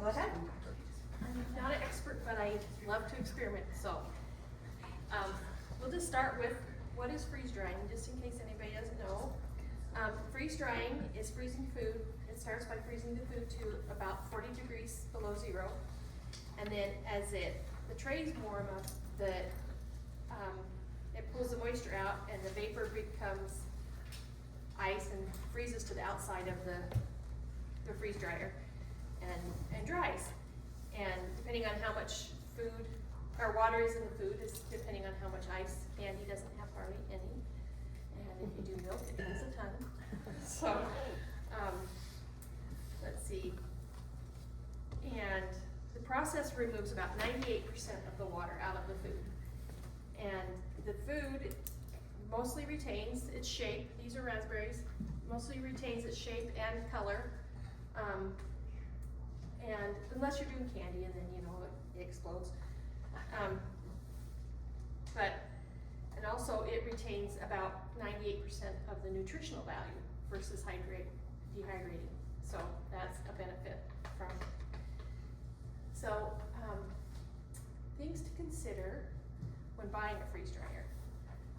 Go ahead. I'm not an expert, but I love to experiment, so. We'll just start with what is freeze drying, just in case anybody doesn't know. Freeze drying is freezing food. It starts by freezing the food to about 40 degrees below zero. And then as the trays warm up, it pulls the moisture out and the vapor becomes ice and freezes to the outside of the freeze dryer and dries. And depending on how much food or water is in the food is depending on how much ice. Andy doesn't have hardly any. And if you do milk, it has a ton. So, let's see. And the process removes about 98% of the water out of the food. And the food mostly retains its shape. These are raspberries. Mostly retains its shape and color. And unless you're doing candy and then, you know, it explodes. And also it retains about 98% of the nutritional value versus dehydrating. So that's a benefit from it. So, things to consider when buying a freeze dryer.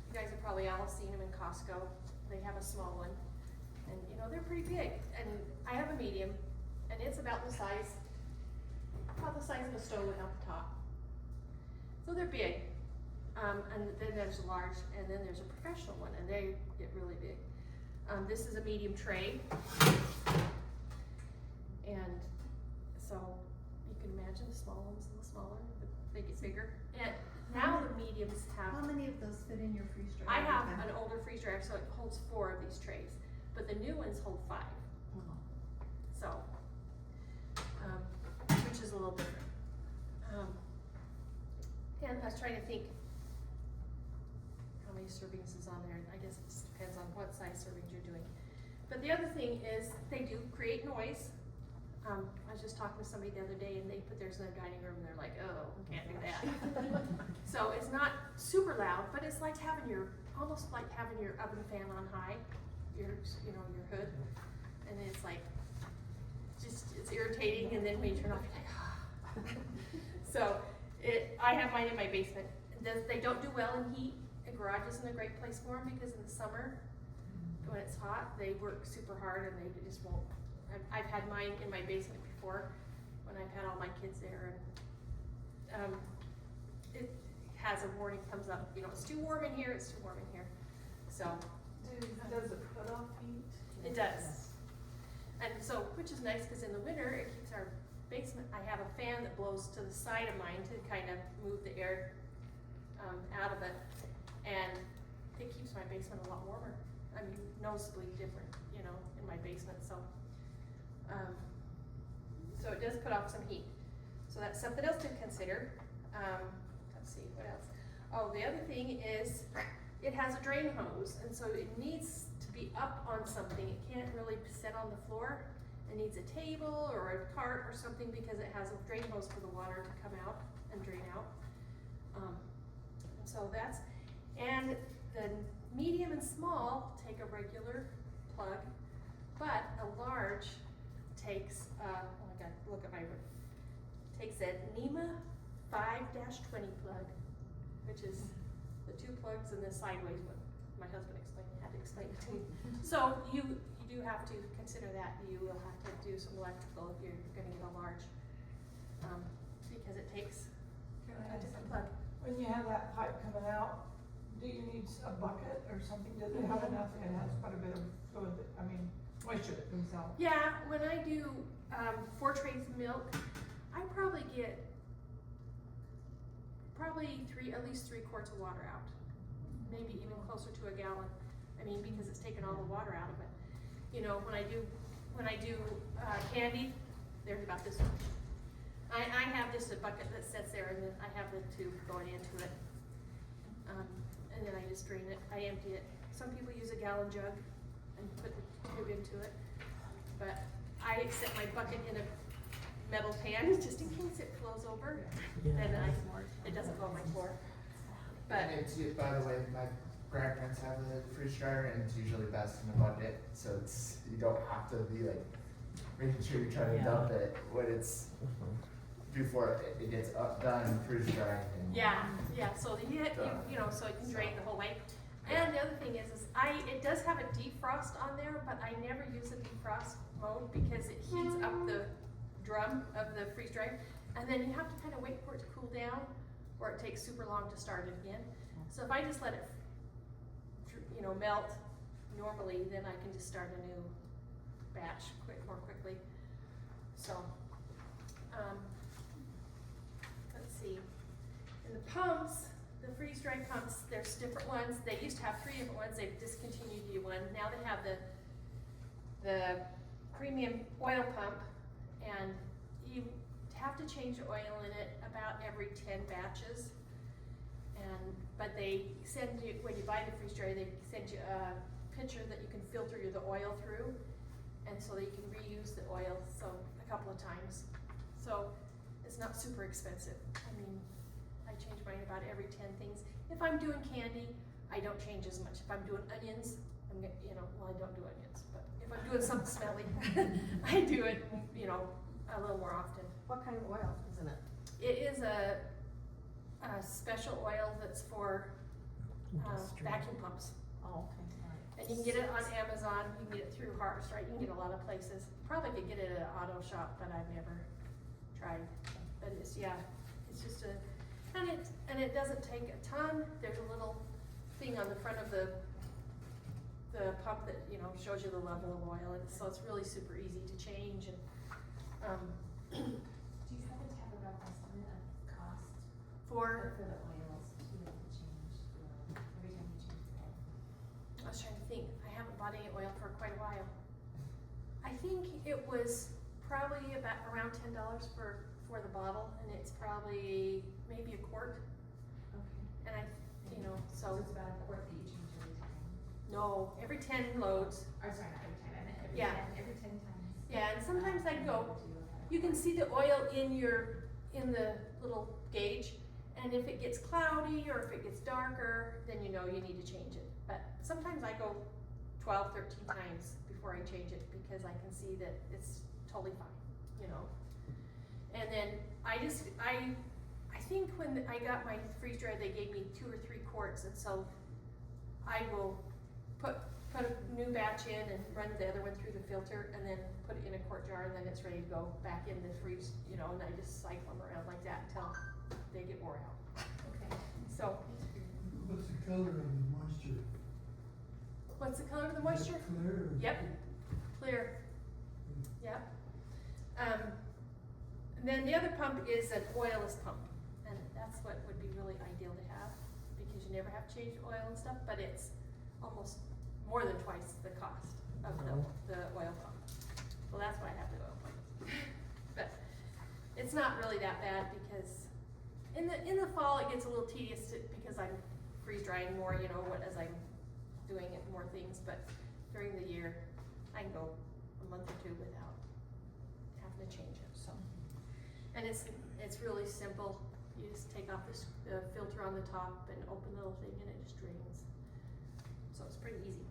You guys have probably all seen them in Costco. They have a small one, and you know, they're pretty big. And I have a medium, and it's about the size of a stove without the top. So they're big. And then there's a large, and then there's a professional one, and they get really big. This is a medium tray. And so you can imagine the small ones a little smaller, they get bigger. And now the mediums have. How many of those fit in your freeze dryer? I have an older freeze dryer, so it holds 4 of these trays, but the new ones hold 5. So, which is a little different. And I was trying to think how many servings is on there. I guess it just depends on what size servings you're doing. But the other thing is they do create noise. I was just talking to somebody the other day and they put theirs in their dining room and they're like, oh, can't do that. So it's not super loud, but it's like almost like having your oven fan on high, your hood. And it's like, it's irritating, and then when you turn off, you're like, ah. So I have mine in my basement. They don't do well in heat. A garage isn't a great place for them because in the summer, when it's hot, they work super hard and they just won't. I've had mine in my basement before when I've had all my kids there, and it has a warning, comes up, you know, it's too warm in here, it's too warm in here. So. Does it put off heat? It does. And so, which is nice because in the winter, it keeps our basement, I have a fan that blows to the side of mine to kind of move the air out of it. And it keeps my basement a lot warmer. I mean, noticeably different, you know, in my basement, so. So it does put off some heat. So that's something else to consider. Let's see, what else? Oh, the other thing is it has a drain hose, and so it needs to be up on something. It can't really sit on the floor. It needs a table or a cart or something because it has a drain hose for the water to come out and drain out. So that's, and the medium and small take a regular plug, but a large takes, oh my God, look at my, takes a NEMA 5-20 plug, which is the 2 plugs and the sideways one. My husband had to explain it to me. So you do have to consider that. You will have to do some electrical if you're gonna get a large, because it takes a different plug. When you have that pipe coming out, do you need a bucket or something? Does it have enough? It has quite a bit of fluid, moisture that comes out. Yeah, when I do 4 trays of milk, I probably get at least 3 quarts of water out, maybe even closer to a gallon. I mean, because it's taken all the water out of it. You know, when I do candy, there's about this one. I have just a bucket that sits there, and then I have the tube going into it, and then I just drain it. I empty it. Some people use a gallon jug and put the tube into it, but I set my bucket in a metal pan just in case it flows over, and it doesn't go on my floor. But by the way, my grandparents have a freeze dryer, and it's usually best in a bucket, so you don't have to be like making sure you try to Yeah. dump it when it's, before it gets done, freeze dried and. Yeah, so you know, so it can drain the whole way. And the other thing is it does have a defrost on there, but I never use a defrost mode because it heats up the drum of the freeze dry. And then you have to kind of wait for it to cool down, or it takes super long to start it again. So if I just let it, you know, melt normally, then I can just start a new batch more quickly. So, let's see. And the pumps, the freeze dry pumps, there's different ones. They used to have 3 different ones. They've discontinued the one. Now they have the premium oil pump, and you have to change the oil in it about every 10 batches. But they send you, when you buy the freeze dryer, they send you a pitcher that you can filter the oil through, and so that you can reuse the oil a couple of times. So it's not super expensive. I mean, I change mine about every 10 things. If I'm doing candy, I don't change as much. If I'm doing onions, I don't do onions, but if I'm doing something smelly, I do it, a little more often. What kind of oil is in it? It is a special oil that's for vacuum pumps. Oh, okay, alright. And you can get it on Amazon, you can get it through Harvest, right? You can get it a lot of places. Probably could get it at an auto shop, but I've never tried. But it's just and it doesn't take a ton. There's a little thing on the front of the pump that, shows you the level of oil, and so it's really super easy to change. And Do you happen to have a rough estimate of cost for the oils to be able to change every time you change the oil? I was trying to think. I haven't bought any oil for quite a while. I think it was probably around $10 for the bottle, and it's probably maybe a quart. Okay. And So it's about a quart that you change every time? no, every 10 loads. Or sorry, not every time, I meant every 10 times. Yeah, and sometimes I go, you can see the oil in the little gauge, and if it gets cloudy or if it gets darker, then you need to change it. But sometimes I go 12, 13 times before I change it because I can see that it's totally fine, And then I think when I got my freeze dryer, they gave me 2 or 3 quarts, and so I will put a new batch in and run the other one through the filter, and then put it in a quart jar, and then it's ready to go back in the freeze, and I just cycle them around like that until they get wore out. Okay. So, What's the color of the moisture? what's the color of the moisture? Clear? or- Yep, clear. Yep. And then the other pump is an oilless pump, and that's what would be really ideal to have, because you never have to change oil and stuff, but it's almost more than twice the cost of the oil pump. Well, that's why I have the oil pump. But it's not really that bad, because in the fall it gets a little tedious because I'm freeze drying more, as I'm doing it more things, but during the year I can go a month or 2 without having to change it. So, and it's really simple. You just take off the filter on the top and open the little thing, and it just drains. So it's pretty easy.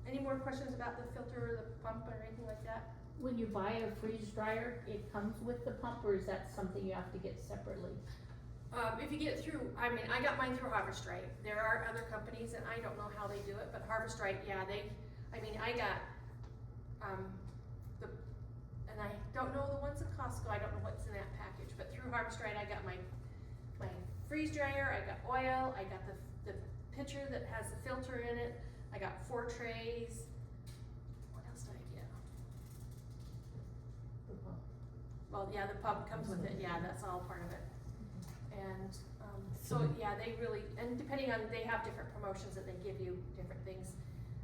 Any more questions about the filter or the pump or anything like that? When you buy a freeze dryer, it comes with the pump, or is that something you have to get separately? If you get it through, I got mine through Harvest Right. There are other companies, and I don't know how they do it, but Harvest Right, yeah, I got, and I don't know the ones at Costco, I don't know what's in that package, but through Harvest Right, I got my freeze dryer, I got oil, I got the pitcher that has the filter in it, I got 4 trays. What else did I get? The pump. Well, yeah, the pump comes with it, yeah, that's all part of it. And, so, yeah, they really, and depending on, they have different promotions that they give you, different things.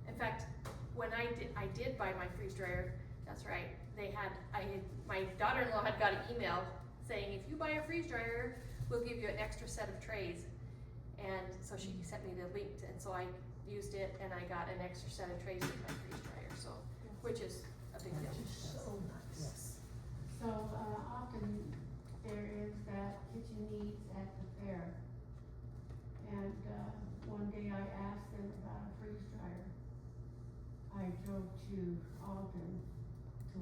In fact, when I did buy my freeze dryer, that's right, my daughter-in-law had got an email saying, if you buy a freeze dryer, we'll give you an extra set of trays. And so she sent me the link, and so I used it, and I got an extra set of trays with my freeze dryer, so, which is a big deal. So nice. So, often there is that kitchen needs at the fair. And, one day I asked them about a freeze dryer. I drove to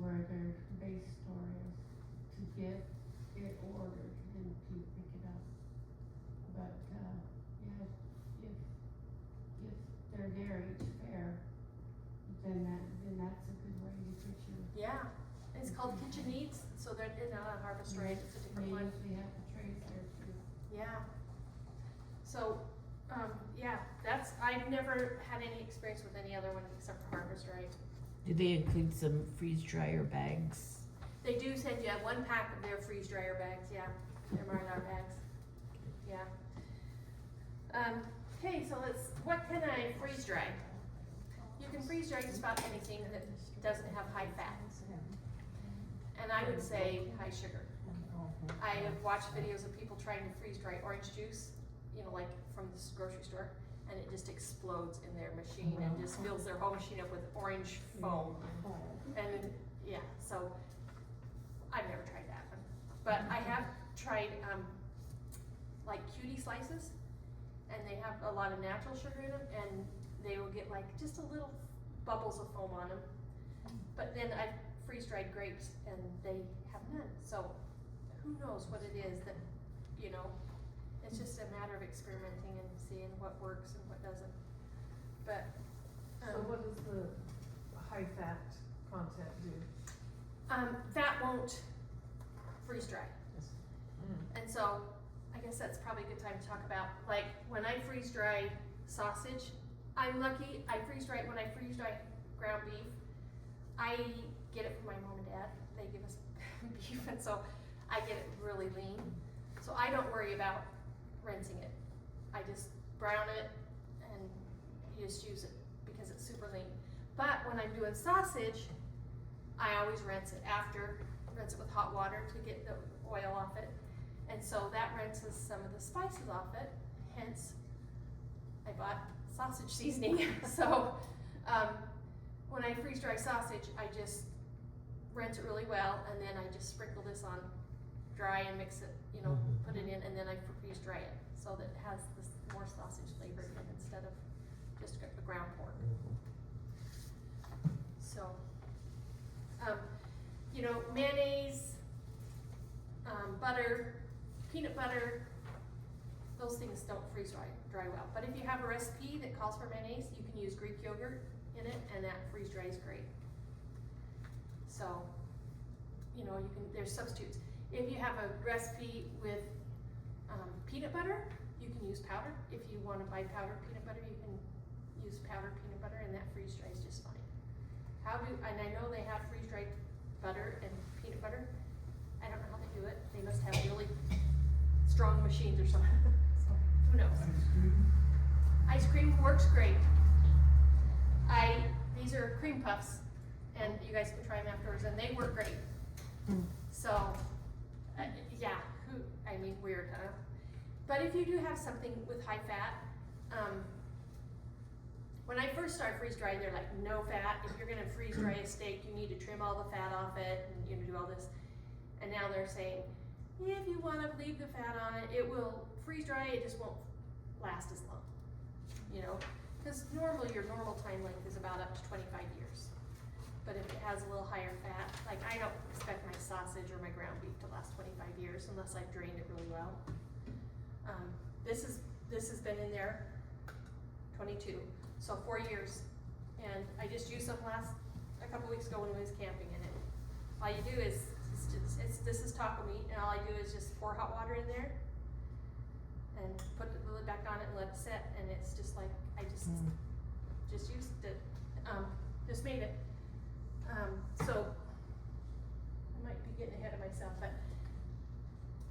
where their base store is, to get it ordered and to pick it up. But, yeah, if they're there each fair, then that's a good way to get your. Yeah, it's called Kitchen Needs, so they're not on Harvest Right, it's a different They one. usually have the trays there too. Yeah. So, yeah, I've never had any experience with any other one except for Harvest Right. Do they include some freeze dryer bags? They do send you one pack of their freeze dryer bags, yeah, their Mylar bags, yeah. Okay, so what can I freeze dry? You can freeze dry just about anything that doesn't have high fat. And I would say high sugar. I have watched videos of people trying to freeze dry orange juice, like from the grocery store, and it just explodes in their machine and just fills their whole machine up with orange foam. And yeah, so I've never tried that one. But I have tried like cutie slices, and they have a lot of natural sugar in them, and they will get like just a little bubbles of foam on them. But then I've freeze dried grapes and they have none. So who knows what it is that, it's just a matter of experimenting and seeing what works and what doesn't. But, So what does the high fat content do? that won't freeze dry. And so I guess that's probably a good time to talk about, like, when I freeze dry sausage, I'm lucky, when I freeze dry ground beef, I get it from my mom and dad. They give us beef, and so I get it really lean. So I don't worry about rinsing it. I just brown it and you just use it because it's super lean. But when I'm doing sausage, I always rinse it with hot water to get the oil off it. And so that rinses some of the spices off it, hence I bought sausage seasoning. So when I freeze dry sausage, I just rinse it really well, and then I just sprinkle this on dry and mix it, put it in, and then I freeze dry it so that it has this more sausage flavor in it instead of just a ground pork. So, mayonnaise, butter, peanut butter, those things don't freeze dry well. But if you have a recipe that calls for mayonnaise, you can use Greek yogurt in it, and that freeze dries great. So, there's substitutes. If you have a recipe with peanut butter, you can use powder. If you want to buy powdered peanut butter, you can use powdered peanut butter, and that freeze dries just fine. And I know they have freeze dried butter and peanut butter. I don't know how they do it. They must have really strong machines or something. So, who knows? Ice cream works great. These are cream puffs, and you guys can try them afterwards, and they work great. So, yeah, weird, huh? But if you do have something with high fat, when I first started freeze drying, they're like, no fat. If you're gonna freeze dry a steak, you need to trim all the fat off it and do all this. And now they're saying, if you wanna leave the fat on it, it will freeze dry, it just won't last as long. Because normally your normal time length is about up to 25 years. But if it has a little higher fat, like I don't expect my sausage or my ground beef to last 25 years unless I've drained it really well. This has been in there 22, so 4 years. And I just used some a couple weeks ago when we was camping in it. All you do is, this is taco meat, and all I do is just pour hot water in there and put the lid back on it and let it set, and it's just like, I just used it, just made it. So, I might be getting ahead of myself, but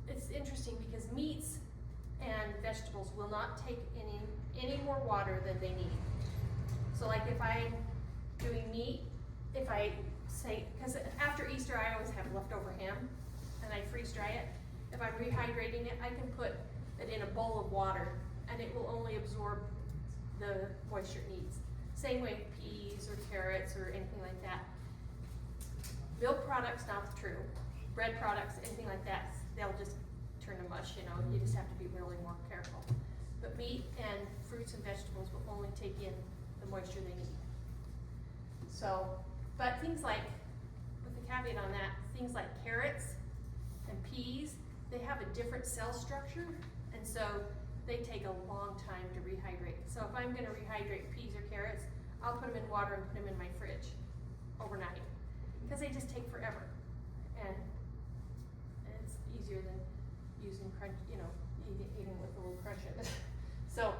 it's interesting because meats and vegetables will not take any more water than they need. So like if I'm doing meat, if I say, because after Easter I always have leftover ham, and I freeze dry it. If I'm rehydrating it, I can put it in a bowl of water, and it will only absorb the moisture it needs. Same way with peas or carrots or anything like that. Milk products, not true. Bread products, anything like that, they'll just turn to mush, you just have to be really more careful. But meat and fruits and vegetables will only take in the moisture they need. So, but things like with the caveat on that, things like carrots and peas, they have a different cell structure, and so they take a long time to rehydrate. So if I'm gonna rehydrate peas or carrots, I'll put them in water and put them in my fridge overnight, because they just take forever. And it's easier than using crunch, eating with a little crunch in it. So,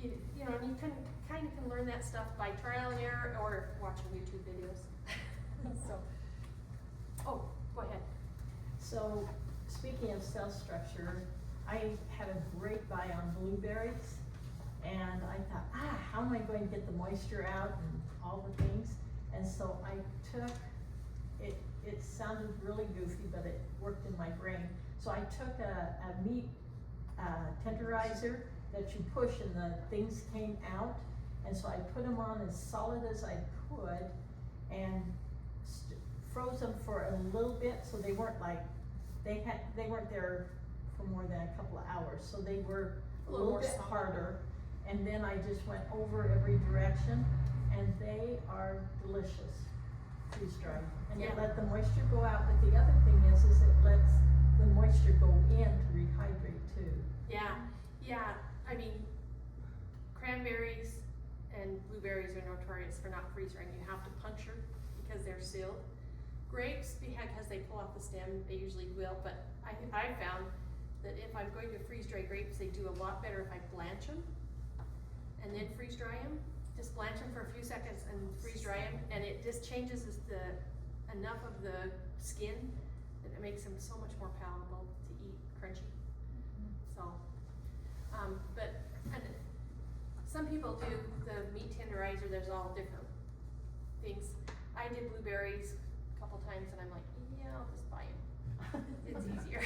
you know, and you kind of can learn that stuff by trial and error or watching YouTube videos. So, oh, go ahead. So, speaking of cell structure, I had a great buy on blueberries, and I thought, how am I going to get the moisture out and all the things? And so I took, it sounded really goofy, but it worked in my brain. So I took a meat tenderizer that you push and the things came out, and so I put them on as solid as I could and froze them for a little bit, so they weren't like, they weren't there for more than a couple of hours, so they were a little bit harder. And then I just went over every direction, and they are delicious, freeze dried. And it let the moisture go out, but the other thing is it lets the moisture go in to rehydrate too. Yeah, I mean, cranberries and blueberries are notorious for not freeze drying. You have to puncture because they're sealed. Grapes, because they pull off the stem, they usually will, but I found that if I'm going to freeze dry grapes, they do a lot better if I blanch them and then freeze dry them. Just blanch them for a few seconds and freeze dry them, and it just changes enough of the skin that it makes them so much more palatable to eat, crunchy. So, but and some people do the meat tenderizer. There's all different things. I did blueberries a couple times, and I'm like, yeah, I'll just buy them. It's easier.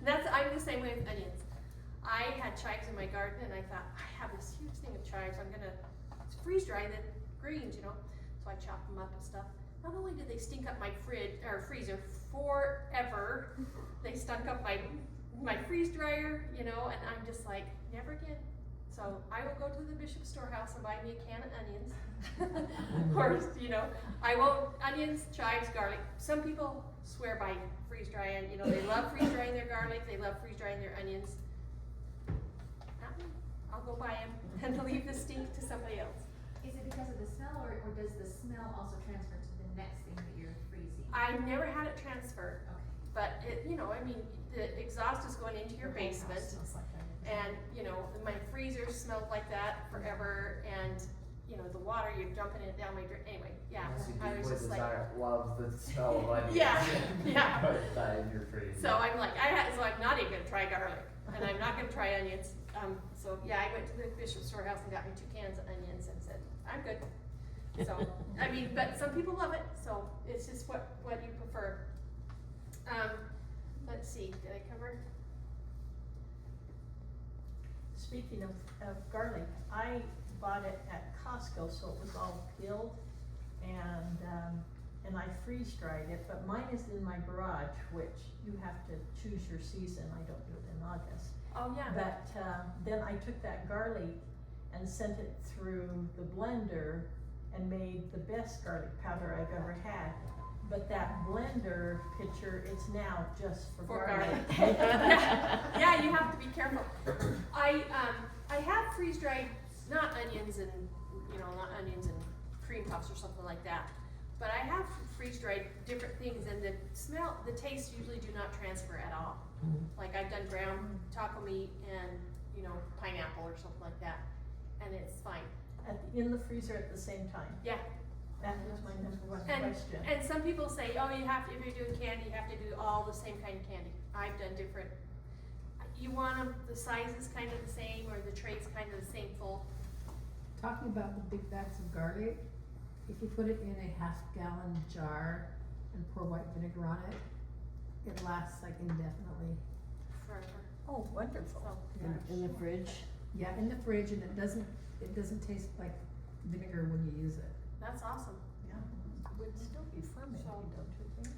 I'm the same way with onions. I had chives in my garden, and I thought, I have this huge thing of chives. I'm gonna freeze dry the greens, you know. So I chopped them up and stuff. Not only did they stink up my freezer forever, they stunk up my freeze dryer, you know, and I'm just like, never again. So I will go to the Bishop storehouse and buy me a can of onions. Or, you know, I won't, onions, chives, garlic. Some people swear by freeze drying, you know, they love freeze drying their garlic, they love freeze drying their onions. Not me. I'll go buy them and leave the stink to somebody else. Is it because of the smell, or does the smell also transfer to the next thing that you're freezing? I never had it transferred, Okay. but it, you know, I mean, the exhaust is going into your basement, and, you know, my freezer smelled like that forever, and, you know, the water, you're dumping it down my drain, anyway, yeah, I was just like. Love the smell of onions. Yeah. Put that in your freezer. So I'm like, so I'm not even gonna try garlic, and I'm not gonna try onions. So yeah, I went to the Bishop storehouse and got me 2 cans of onions and said, I'm good. So, I mean, but some people love it, so it's just what you prefer. Let's see, did I cover? Speaking of garlic, I bought it at Costco, so it was all peeled, and I freeze dried it, but mine is in my garage, which you have to choose your season. I don't do it in August. Oh, yeah. But then I took that garlic and sent it through the blender and made the best garlic powder I've ever had. But that blender pitcher, it's now just for garlic. Yeah, you have to be careful. I have freeze dried, not onions and cream puffs or something like that. But I have freeze dried different things, and the taste usually do not transfer at all. Like I've done ground taco meat and, you know, pineapple or something like that, and it's fine. In the freezer at the same time. Yeah. That was my number one question. And some people say, oh, you have to, if you're doing candy, you have to do all the same kind of candy. I've done different. You want them, the size is kind of the same, or the tray's kind of the same full. Talking about the big bags of garlic, if you put it in a half-gallon jar and pour white vinegar on it, it lasts like indefinitely. Forever. Oh, wonderful. So, In the fridge? Yeah, in the fridge, and it doesn't taste like vinegar when you use it. that's awesome. Yeah, it would still be fermented, So- don't you think?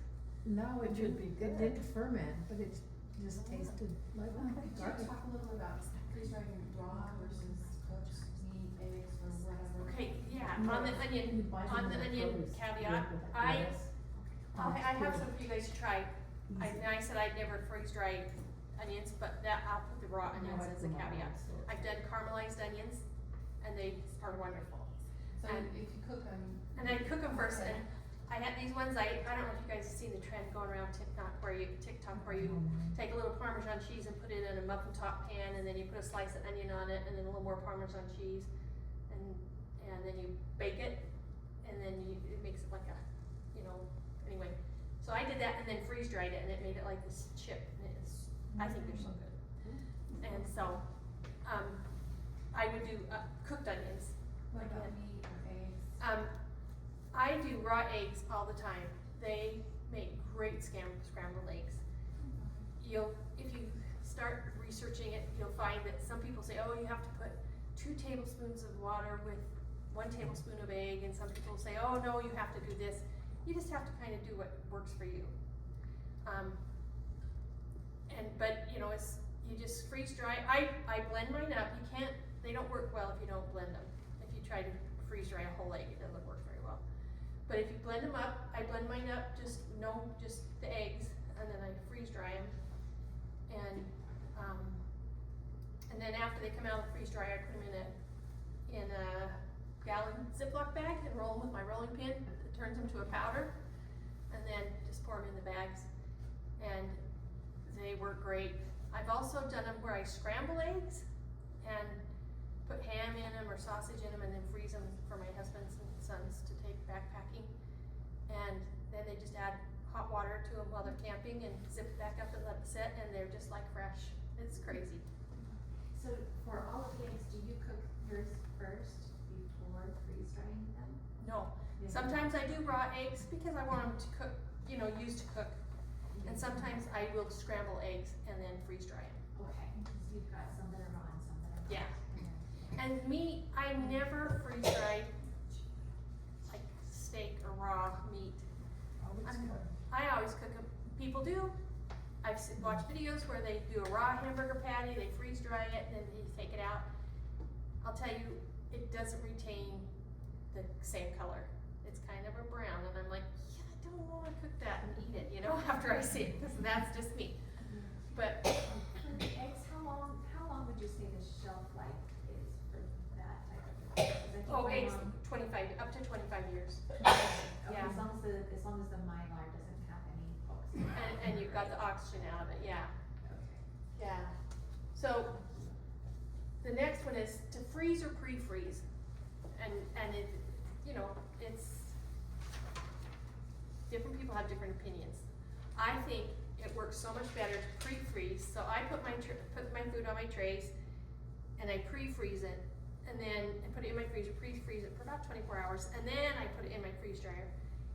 No, it Which would be It good. did ferment, but it just tasted like Could you garlic. talk a little bit about freeze drying raw versus cooked meat, eggs, or whatever? Okay, yeah, on the onion, You buy them on the in a onion produce caveat, with the I lettuce. have some for you guys to try. Easy. I said I'd never freeze dry onions, but that, I'll put the raw onions No, I as a put them all caveat. in, so it's- I've done caramelized onions, and they are wonderful. So And- if you cook them. And I cook them first, Okay. and I had these ones, I don't know if you guys have seen the trend going around TikTok where you take a little Parmesan cheese and put it in a muffin top pan, and then you put a slice of onion on it, and then a little more Parmesan cheese, and then you bake it, and then it makes it like a, anyway. So I did that and then freeze dried it, and it made it like this chip, and I think they're so good. And so, I would do cooked onions. What about Again. meat or eggs? I do raw eggs all the time. They make great scrambled eggs. If you start researching it, you'll find that some people say, oh, you have to put 2 tablespoons of water with 1 tablespoon of egg, and some people say, oh, no, you have to do this. You just have to kind of do what works for you. But you just freeze dry. I blend mine up. They don't work well if you don't blend them. If you try to freeze dry a whole egg, it doesn't work very well. But if you blend them up, I blend mine up, just the eggs, and then I freeze dry them. And then after they come out of the freeze dryer, I put them in a gallon Ziploc bag and roll them with my rolling pin. It turns them to a powder, and then just pour them in the bags. And they work great. I've also done them where I scramble eggs and put ham in them or sausage in them, and then freeze them for my husband's and sons to take backpacking. And then they just add hot water to them while they're camping and zip it back up and let it sit, and they're just like fresh. It's crazy. So for all of the eggs, do you cook yours first before freeze drying them? No, Yeah. sometimes I do raw eggs because I want them to cook, used to cook. And sometimes I will scramble eggs and then freeze dry them. Okay, because you've got some that are raw and some that are not. Yeah. Okay. And meat, I never freeze dry like steak or raw meat. I always cook them. People do. I've watched videos where they do a raw hamburger patty, they freeze dry it, and then you take it out. I'll tell you, it doesn't retain the same color. It's kind of a brown, and I'm like, yeah, I don't want to cook that and eat it, after I see it, because that's just me. But For the eggs, how long would you say the shelf life is for that type of egg? 'Cause I think my eggs, mom- up to 25 years. Okay, Yeah. as long as the mylar doesn't have any hooks. And you've got the oxygen out of it, yeah. Okay. Yeah. So, the next one is to freeze or pre-freeze. And it, it's, different people have different opinions. I think it works so much better to pre-freeze, so I put my food on my trays, and I pre-freeze it, and then I put it in my freezer, pre-freeze it for about 24 hours, and then I put it in my freeze dryer.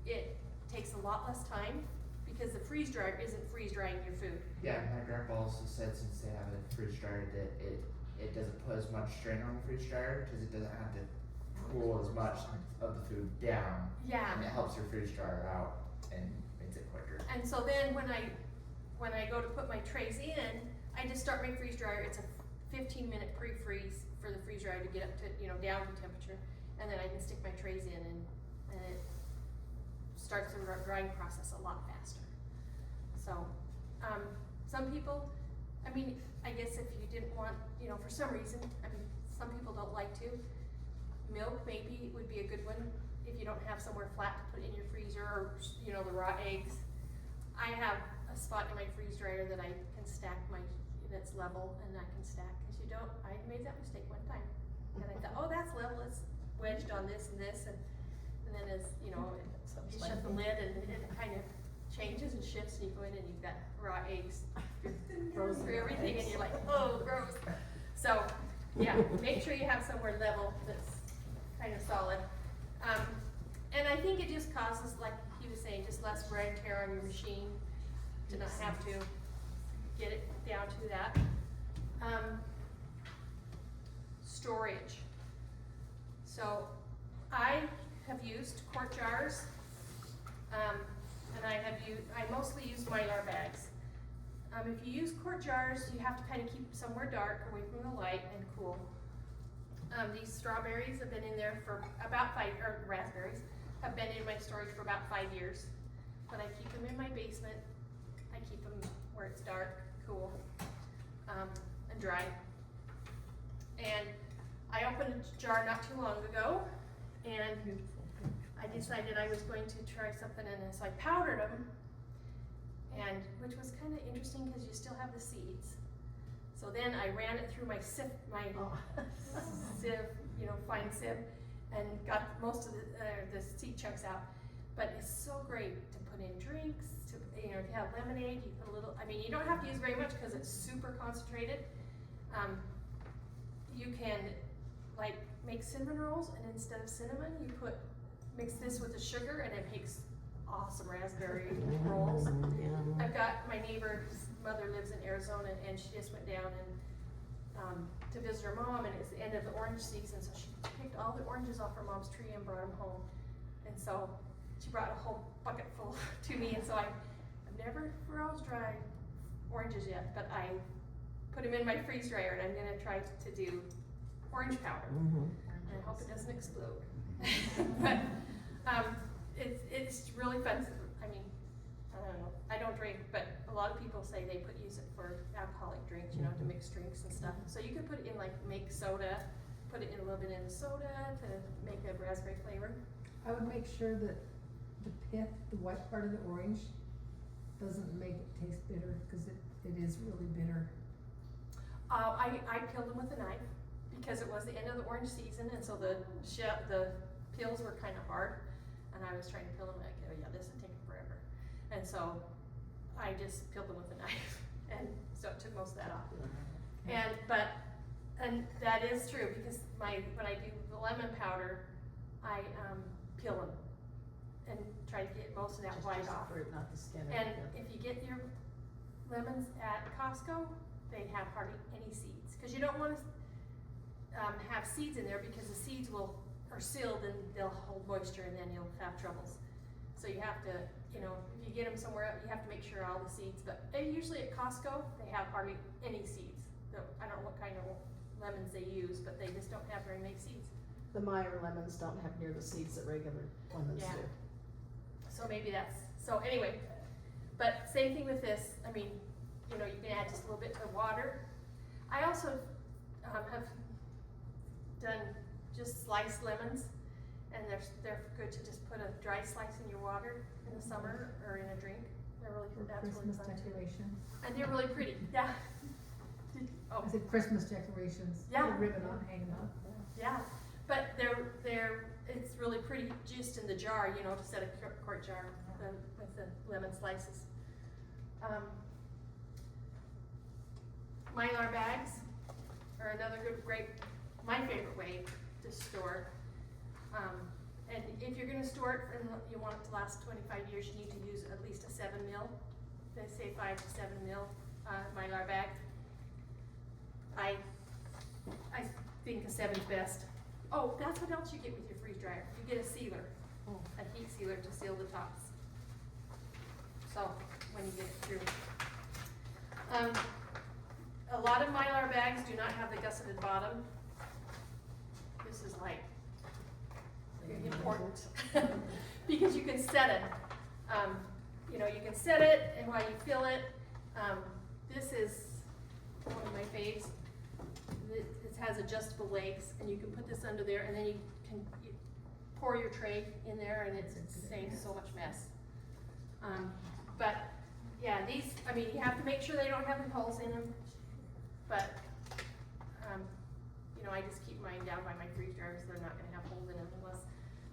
It takes a lot less time, because the freeze dryer isn't freeze drying your food. Yeah, my grandpa also said since they have a freeze dryer that it doesn't put as much strain on the freeze dryer because it doesn't have to cool as much of the food down. Yeah. And it helps your freeze dryer out and makes it quicker. And so then when I go to put my trays in, I just start my freeze dryer. It's a 15-minute pre-freeze for the freeze dryer to get up to, down to temperature. And then I can stick my trays in and it starts the drying process a lot faster. So, some people, I guess if you didn't want, for some reason, some people don't like to. Milk maybe would be a good one if you don't have somewhere flat to put in your freezer, or, the raw eggs. I have a spot in my freeze dryer that I can stack that's level, and I can stack, I made that mistake one time. And I thought, oh, that's level, it's wedged on this and this, and then as, you shut the lid and it kind of changes and shifts, and you go in and you've got raw eggs frozen through everything, and you're like, oh, gross. So, yeah, make sure you have somewhere level that's kind of solid. And I think it just causes, like he was saying, just less wear and tear on your machine to not have to get it down to that. Storage. So I have used quart jars, and I mostly use Mylar bags. If you use quart jars, you have to kind of keep it somewhere dark, away from the light, and cool. These strawberries have been in there for about or raspberries, have been in my storage for about 5 years. But I keep them in my basement. I keep them where it's dark, cool, and dry. And I opened a jar not too long ago, and I decided I was going to try something, and so I powdered them, and which was kind of interesting because you still have the seeds. So then I ran it through my sieve, fine sieve, and got most of the seed chunks out. But it's so great to put in drinks. If you have lemonade, you put a little. I mean, you don't have to use very much because it's super concentrated. You can make cinnamon rolls, and instead of cinnamon, you mix this with the sugar, and it makes awesome raspberry rolls. I've got my neighbor's mother lives in Arizona, and she just went down and to visit her mom, and it's the end of the orange season, so she picked all the oranges off her mom's tree and brought them home. And so she brought a whole bucket full to me, and so I've never froze dried oranges yet, but I put them in my freeze dryer, and I'm gonna try to do orange powder. And I hope it doesn't explode. But it's really fun. I mean, I don't know. I don't drink, but a lot of people say they use it for alcoholic drinks, to mix drinks and stuff. So you could put it in make soda, put it in a little bit in the soda to make a raspberry flavor. I would make sure that the pith, the white part of the orange, doesn't make it taste bitter, because it is really bitter. I peeled them with a knife because it was the end of the orange season, and so the peels were kind of hard, and I was trying to peel them like, oh yeah, this is taking forever. And so I just peeled them with a knife, and so it took most of that off. And that is true, because when I do the lemon powder, I peel them and try to get most of that white off. Fruit, not the skin. And if you get your lemons at Costco, they have hardly any seeds, because you don't want to have seeds in there, because the seeds are sealed and they'll hold moisture, and then you'll have troubles. So you have to, if you get them somewhere else, you have to make sure all the seeds. But usually at Costco, they have hardly any seeds. I don't know what kind of lemons they use, but they just don't have very many seeds. The Meyer lemons don't have near the seeds that regular lemons Yeah. do. So maybe so anyway, but same thing with this. I mean, you can add just a little bit of water. I also have done just sliced lemons, and they're good to just put a dry slice in your water in the summer or in a drink. They're really For that's Christmas really fun too. decorations. And they're really pretty. Yeah. Oh, I said Christmas decorations. Yeah. The ribbon on hanging up. yeah. But it's really pretty just in the jar, to set a quart jar with the lemon slices. Mylar bags are another my favorite way to store. And if you're gonna store it and you want it to last 25 years, you need to use at least a 7 mil. They say 5 to 7 mil Mylar bag. I think a 7's best. Oh, that's what else you get with your freeze dryer. You get a sealer, a heat sealer to seal the tops. So when you get it through. A lot of Mylar bags do not have the gusseted bottom. This is important because you can set it. You can set it, and while you fill it, this is one of my faves. It has adjustable legs, and you can put this under there, and then you pour your tray in there, and it saves so much mess. But yeah, you have to make sure they don't have any holes in them. But I just keep mine down by my freeze dryer, so they're not going to have holes in them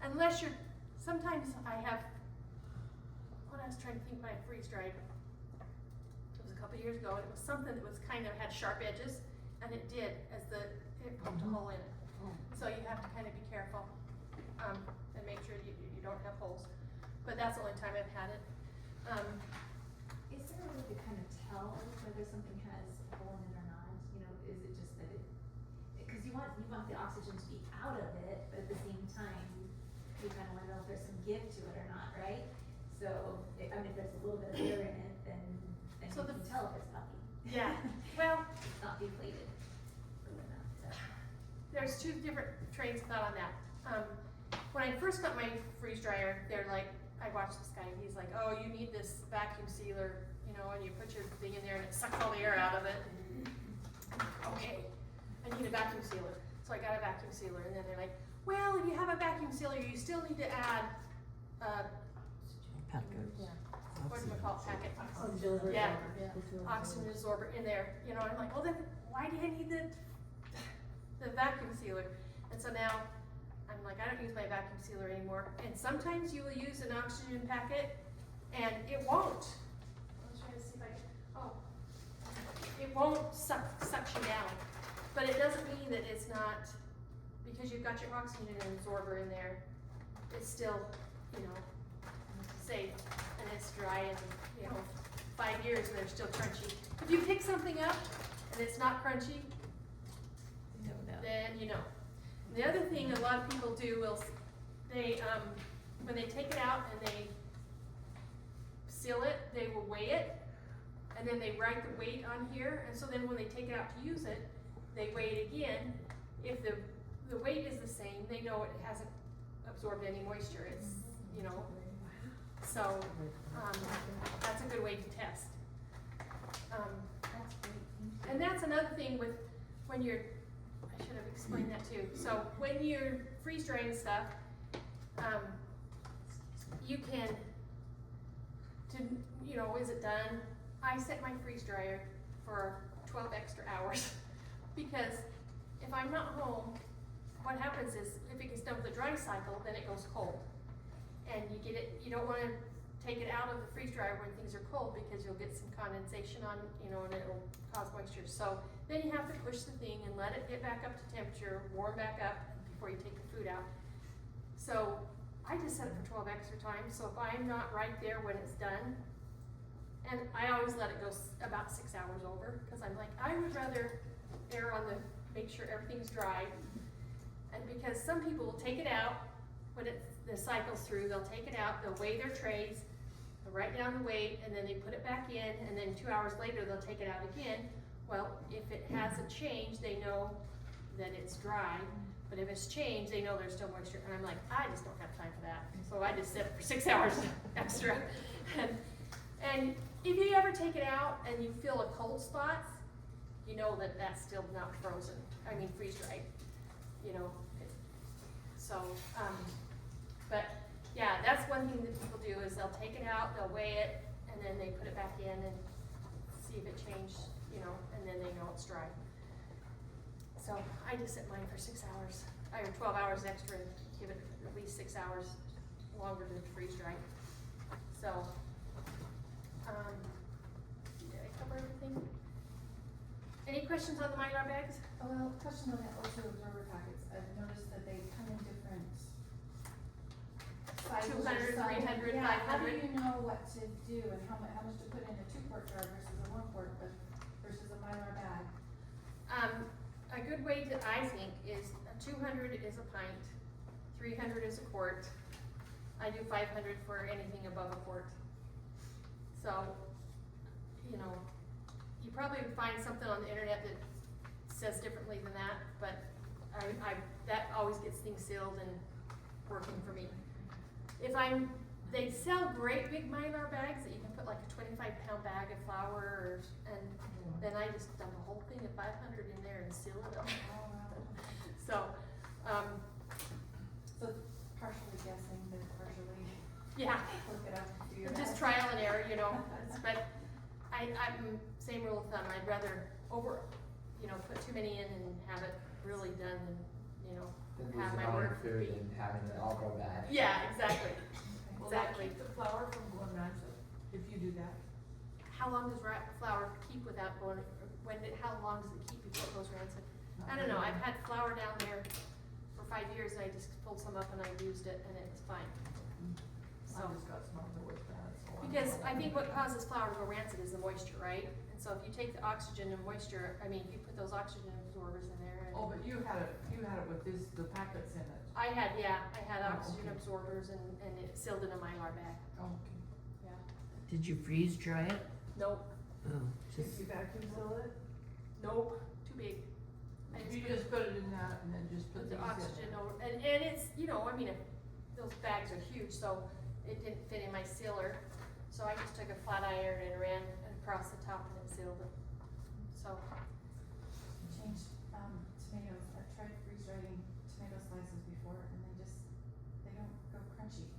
unless you're. Sometimes I have. What I was trying to think when I freeze dried. It was a couple years ago, and it was something that was kind of had sharp edges, and it did it poked a hole in it. So you have to kind of be careful and make sure you don't have holes. But that's the only time I've had it. Is there a way to kind of tell whether something has a hole in it or not? Is it just that because you want the oxygen to be out of it, but at the same time, you kind of want to know if there's some give to it or not, right? So, if there's a little bit of air in it, then So you can tell if it's puffy. Yeah. Well, It's not deflated. Really not, so. there's two different trains of thought on that. When I first got my freeze dryer, they're like, I watched this guy, he's like, oh, you need this vacuum sealer, you know, and you put your thing in there and it sucks all the air out of it. Okay, I need a vacuum sealer. So I got a vacuum sealer, and then they're like, well, if you have a vacuum sealer, you still need to add, Packers. what do we call it, packet? Auxiliary Yeah. absorber. Oxygen absorber in there, you know, and I'm like, well then, why do I need the vacuum sealer? And so now, I'm like, I don't use my vacuum sealer anymore, and sometimes you will use an oxygen packet, and it won't. I'm trying to see if I can, oh. It won't suction down, but it doesn't mean that it's not, because you've got your oxygen absorber in there, it's still, you know, safe, and it's dry, and, you know, 5 years and they're still crunchy. If you pick something up and it's not crunchy, then you know. And the other thing a lot of people do is they, when they take it out and they seal it, they will weigh it, and then they write the weight on here, and so then when they take it out to use it, they weigh it again. If the weight is the same, they know it hasn't absorbed any moisture. It's, you know, so that's a good way to test. That's great. And that's another thing with when you're, I should have explained that too. So when you're freeze drying stuff, you can, you know, is it done? I set my freeze dryer for 12 extra hours because if I'm not home, what happens is if it gets done with the dry cycle, then it goes cold. And you get it, you don't wanna take it out of the freeze dryer when things are cold because you'll get some condensation on, you know, and it'll cause moisture. So then you have to push the thing and let it get back up to temperature, warm back up before you take the food out. So I just set it for 12 extra times. So if I'm not right there when it's done, and I always let it go about 6 hours over because I'm like, I would rather err on the, make sure everything's dry. And because some people will take it out when the cycle's through, they'll take it out, they'll weigh their trays, they'll write down the weight, and then they put it back in, and then 2 hours later, they'll take it out again. Well, if it hasn't changed, they know that it's dry, but if it's changed, they know there's still moisture, and I'm like, I just don't have time for that. So I just set it for 6 hours extra. And if you ever take it out and you feel a cold spot, you know that that's still not frozen, I mean freeze-dried, you know. So, but yeah, that's one thing that people do is they'll take it out, they'll weigh it, and then they put it back in and see if it changed, you know, and then they know it's dry. So I just set mine for 6 hours, or 12 hours extra, and give it at least 6 hours longer to freeze dry. So, did I cover everything? Any questions on the Mylar bags? Well, question on that also absorber packets, I've noticed that they come in different sizes or 200, size. 300, Yeah, how do 500. you know what to do and how much to put in a 2-quart jar versus a 1-quart versus a Mylar bag? A good way to, I think, is 200 is a pint, 300 is a quart. I do 500 for anything above a quart. So, you know, you probably would find something on the internet that says differently than that, but that always gets things sealed and working for me. They sell great big Mylar bags that you can put like a 25-pound bag of flour, and then I just dump a whole thing of 500 in there and seal it up. Oh, wow. So, So partially guessing, but partially yeah, look it up and do your just best. trial and error, you know, but I'm same rule of thumb, I'd rather put too many in and have it really done than, you know, Then have losing my all your work food be. and having it all go bad. Yeah, exactly. Will that Exactly. keep the flour from going rancid if you do that? How long does flour keep without going, how long does it keep before it goes rancid? I don't know, I've had flour down there for 5 years and I just pulled some up and I used it and it's fine. I So, just got some of it with that, so. because I think what causes flour to go rancid is the moisture, right? And so if you take the oxygen and moisture, if you put those oxygen absorbers in there and. Oh, but you had it with the packets in it. I had Oh, oxygen okay. absorbers and it sealed in a Mylar bag, Oh, okay. yeah. Did you freeze dry it? Nope, Oh, If just, you vacuum seal it? nope, too big. I You put just put it in that and then just put put these the in. oxygen over, and it's, you know, I mean, those bags are huge, so it didn't fit in my sealer. So I just took a flat iron and ran across the top and it sealed it. So, Changed, tomatoes, I've tried freeze drying tomato slices before and they don't go crunchy.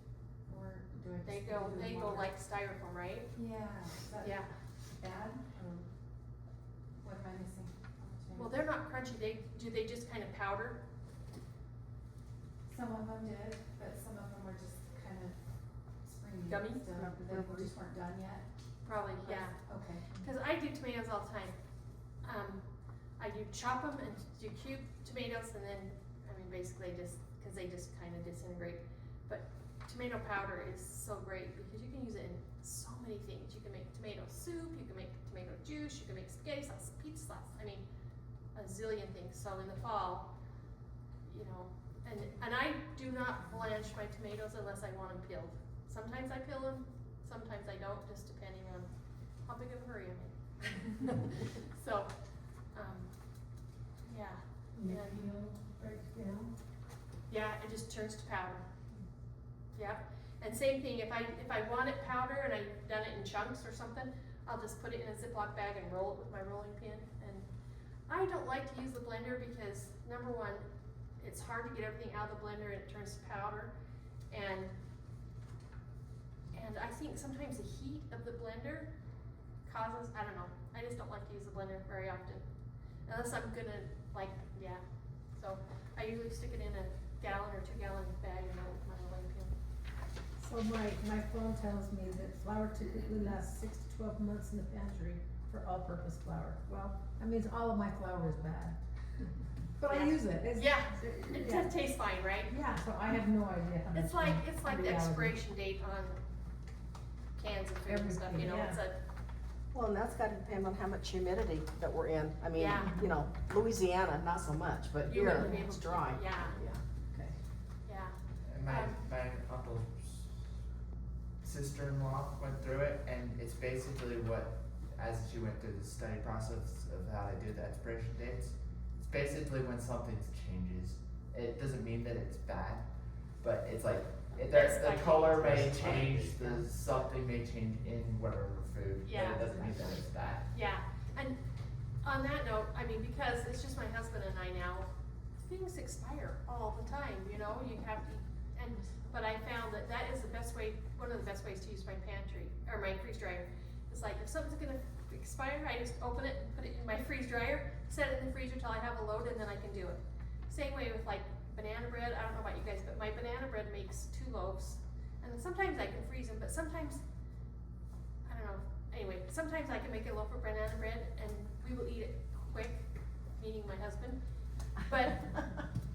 Or do I just? they put it in go water? like styrofoam, right? Yeah, is that Yeah. bad, or what am I missing on the tomatoes? Well, they're not crunchy, do they just kind of powder? Some of them did, but some of them were just kind of springy Gummy? still, they just weren't done yet. Probably, yeah. Okay. Cause I do tomatoes all the time. I do chop them and do cube tomatoes and then, I mean, basically cause they just kinda disintegrate. But tomato powder is so great because you can use it in so many things. You can make tomato soup, you can make tomato juice, you can make spaghetti sauce, pizza sauce, I mean, a zillion things. So in the fall, you know, and I do not blanch my tomatoes unless I want them peeled. Sometimes I peel them, sometimes I don't, just depending on how big of a hurry I'm in. So, yeah, And the and- peel breaks down. yeah, it just turns to powder. Yep, and same thing, if I want it powder and I've done it in chunks or something, I'll just put it in a Ziploc bag and roll it with my rolling pin. And I don't like to use the blender because, number one, it's hard to get everything out of the blender and it turns to powder. And I think sometimes the heat of the blender causes, I don't know, I just don't like to use the blender very often. Unless I'm gonna, like, yeah, so I usually stick it in a gallon or 2 gallon bag and roll it with my rolling pin. So my phone tells me that flour typically lasts 6 to 12 months in the pantry for all-purpose flour. Well, that means all of my flour is bad. But I Yeah. use it, it's. Yeah, yeah. it does taste fine, right? Yeah, so I have no idea how much. It's like the reality. expiration date on cans of food and stuff, you know, it's a, Well, and that's gotta depend on how much humidity that we're in. I mean, Yeah. you know, Louisiana, not so much, but you here, wouldn't be able it's to, dry. yeah, Okay. yeah. And my uncle's sister-in-law went through it, and it's basically what, as she went through the study process of how they do the expiration dates, it's basically when something changes. It doesn't mean that it's bad, but it's like, That's the like- color may change, something may change in whatever food, but Yeah. it doesn't mean that it's bad. Yeah, and on that note, I mean, because it's just my husband and I now, things expire all the time, you know, you have to, but I found that is the best way, one of the best ways to use my pantry, or my freeze dryer. It's like, if something's gonna expire, I just open it and put it in my freeze dryer, set it in the freezer till I have a load, and then I can do it. Same way with like banana bread, I don't know about you guys, but my banana bread makes 2 loaves, and then sometimes I can freeze them, but sometimes, I don't know, anyway, sometimes I can make a loaf of banana bread and we will eat it quick, meaning my husband. But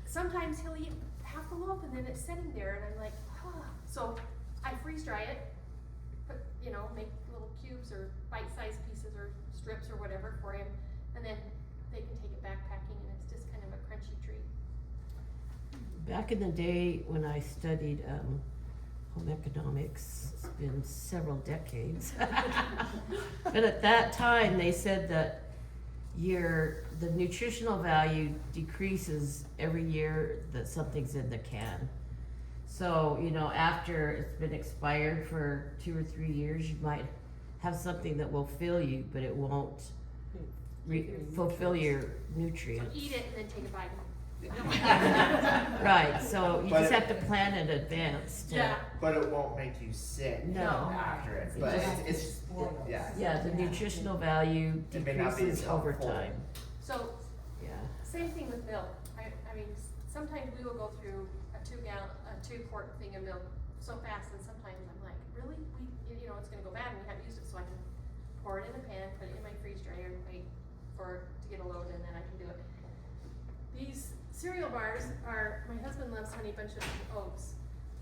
sometimes he'll eat half the loaf and then it's sitting there and I'm like, ah. So I freeze dry it, put, you know, make little cubes or bite-sized pieces or strips or whatever for him, and then they can take it backpacking and it's just kind of a crunchy treat. Back in the day when I studied home economics, it's been several decades. But at that time, they said that the nutritional value decreases every year that something's in the can. So, you know, after it's been expired for 2 or 3 years, you might have something that will fill you, but it won't fulfill your So nutrients. eat it and then take a bite. Right, so you But just it- have to plan in advance to. Yeah. But it won't make you sick No. after it, It but just- it's yeah. Yeah, the nutritional value It may not be decreases as over helpful. time, So, yeah. same thing with milk. I mean, sometimes we will go through a 2-quart thing of milk so fast, and sometimes I'm like, really? You know, it's gonna go bad and we haven't used it, so I can pour it in a pan, put it in my freeze dryer, and wait for it to get a load, and then I can do it. These cereal bars are, my husband loves Honey Bunches of Oats,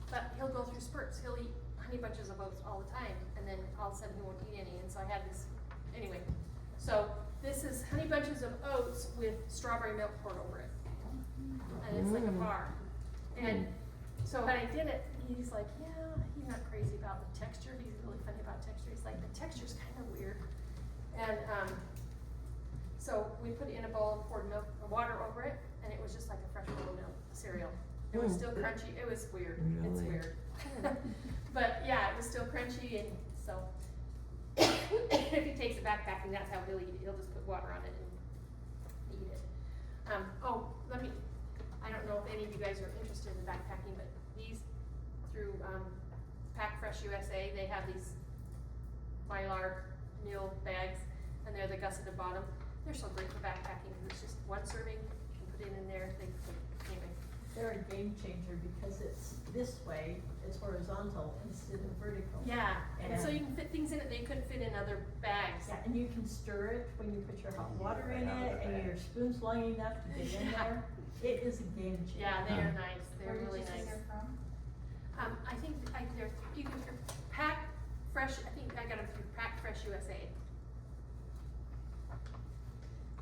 but he'll go through spurts. He'll eat Honey Bunches of Oats all the time, and then all of a sudden he won't eat any, and so I had this, anyway. So, this is Honey Bunches of Oats with strawberry milk poured over it. And it's like a bar. And so when I did it, he's like, yeah, he's not crazy about the texture. He's really funny about texture. He's like, the texture's kind of weird. And So we put it in a bowl, poured milk, water over it, and it was just like a fresh bowl of milk cereal. It was still crunchy, it was weird, it's Really? weird. But yeah, it was still crunchy, and so, if he takes it backpacking, that's how he'll eat it, he'll just put water on it and eat it. I don't know if any of you guys are interested in backpacking, but these, through, Pack Fresh USA, they have these Mylar meal bags, and they're the gusseted bottom. They're so great for backpacking, because it's just one serving, you can put it in there, anyway. They're a game changer because it's this way, it's horizontal instead of vertical. Yeah, and so And- you can fit things in it that you couldn't fit in other bags. Yeah, and you can stir it when you put your hot water Right in out of it, the and bag. your spoon's long enough to get in there. It is a game changer. Yeah, they are nice, they're Where did really you say nice. they're from? I think they're, you can, Pack Fresh, I think I got them through Pack Fresh USA.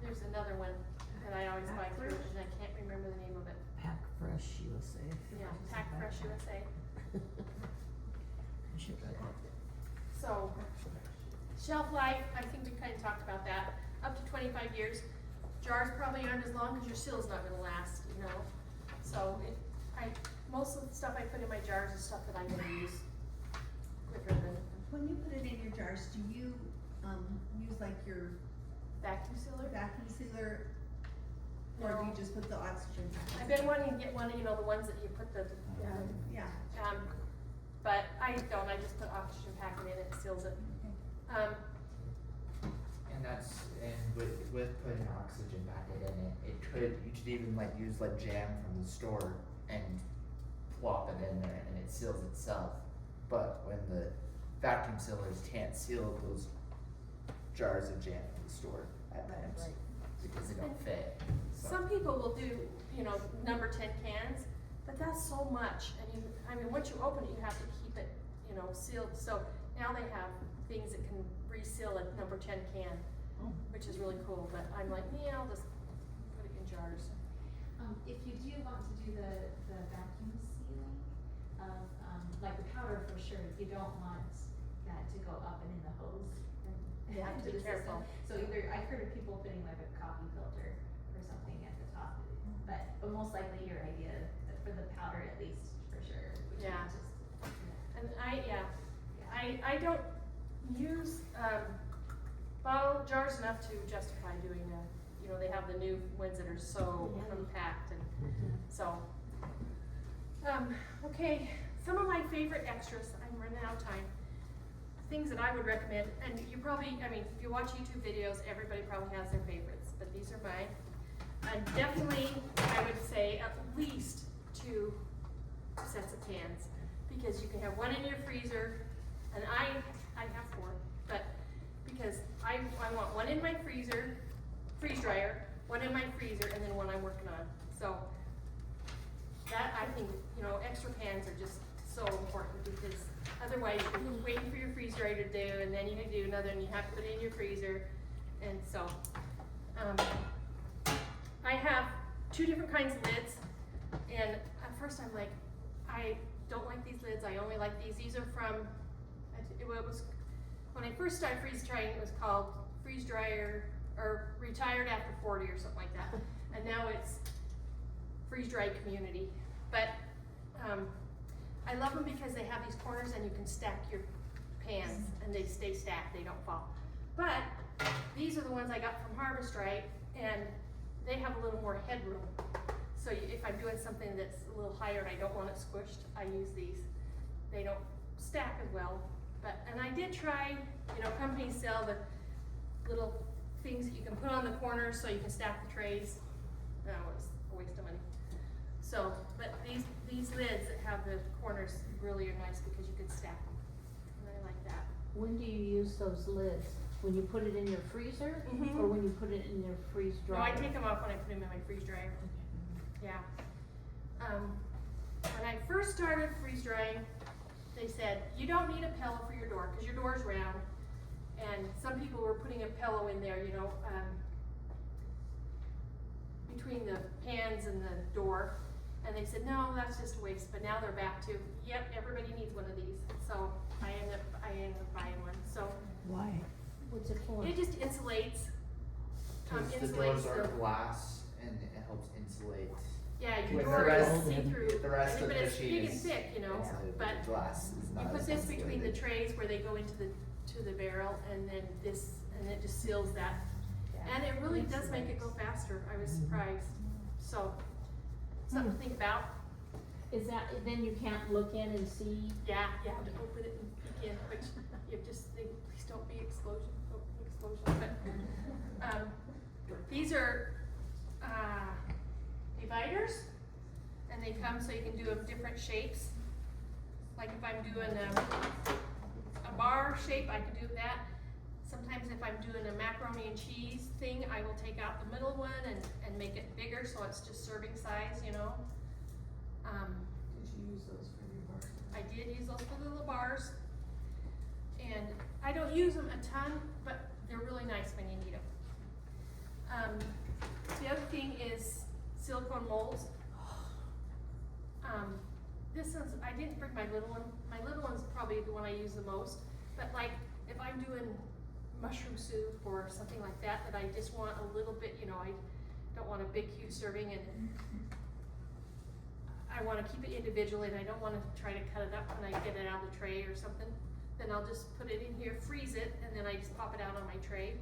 There's another one that I always buy through, and I can't remember the name of it. Pack Fresh USA. Yeah, Pack Fresh USA. I should write that. So, shelf life, I think we kinda talked about that, up to 25 years. Jars probably aren't as long, cause your seal's not gonna last, you know? So, most of the stuff I put in my jars is stuff that I'm gonna use quicker than When you put it in your jars, do you, use like your vacuum sealer. vacuum sealer? Or do you just put the oxygen? I've been wanting to get one, you know, the ones that you put the, Yeah. but I don't, I just put oxygen pack in it, it seals it. And with putting oxygen packet in it, you could even like use like jam from the store and plop it in there and it seals itself. But when the vacuum sealers can't seal those jars of jam from the store at times, because they don't fit. So- Some people will do, you know, number 10 cans, but that's so much, and once you open it, you have to keep it, you know, sealed, so now they have things that can reseal a number 10 can, which is really cool, but I'm like, yeah, I'll just put it in jars. If you do want to do the vacuum sealing of, like the powder for sure, you don't want that to go up and in the hose. You have to into be the system. careful. So either, I've heard of people putting like a coffee filter or something at the top, but most likely your idea, for the powder at least, for sure, would be Yeah. just, And I don't use, bottle jars enough to justify doing you know, they have the new ones that are so compact and so. Okay, some of my favorite extras, I'm running out of time, things that I would recommend, and you probably, if you watch YouTube videos, everybody probably has their favorites, but these are mine. And definitely, I would say at least 2 sets of pans, because you can have one in your freezer, and I have 4, but because I want one in my freezer, freeze dryer, one in my freezer, and then one I'm working on. So that, I think, you know, extra pans are just so important, because otherwise you're waiting for your freeze dryer to do, and then you do another, and you have to put it in your freezer, and so, I have 2 different kinds of lids, and at first I'm like, I don't like these lids, I only like these. These are from, when I first started freeze drying, it was called freeze dryer, or retired after 40 or something like that. And now it's freeze dry community. But, I love them because they have these corners and you can stack your pans and they stay stacked, they don't fall. But, these are the ones I got from Harvest Right, and they have a little more headroom. So if I'm doing something that's a little higher and I don't want it squished, I use these. They don't stack as well, and I did try, you know, companies sell the little things that you can put on the corners so you can stack the trays. No, it's a waste of money. So, but these lids that have the corners really are nice because you can stack them, and I like that. When do you use those lids? When you put it in your freezer, Mhm. or when you put it in your freeze No, dryer? I take them off when I put them in my freeze dryer. Yeah. When I first started freeze drying, they said, you don't need a pillow for your door, cause your door's round. And some people were putting a pillow in there, you know, between the pans and the door. And they said, no, that's just a waste, but now they're back to, yep, everybody needs one of these. So I ended up buying one, so. Why? What's it for? It just insulates Cause the insulates doors are the, glass and it helps insulate. yeah, With your the door rest- is see-through, the rest of but the it's sheet big and is thick, you know, insulated, but the glass is you not put as this between the insulated. trays where they go into the barrel, and then this, and it just seals that. And it really does make it go faster, I was surprised, so, something to think about. Is that, then you can't look in and see? Yeah, you have to open it and peek in, which you just think, please don't be explosion, but, these are, dividers, and they come so you can do them different shapes. Like if I'm doing a bar shape, I can do that. Sometimes if I'm doing a macaroni and cheese thing, I will take out the middle one and make it bigger, so it's just serving size, you know. Did you use those for your bars? I did use those for the little bars, and I don't use them a ton, but they're really nice when you need them. The other thing is silicone molds. This one's, I didn't bring my little one. My little one's probably the one I use the most, but like if I'm doing mushroom soup or something like that, that I just want a little bit, you know, I don't want a big huge serving, and I wanna keep it individual, and I don't wanna try to cut it up when I get it out of the tray or something. Then I'll just put it in here, freeze it, and then I just pop it out on my tray.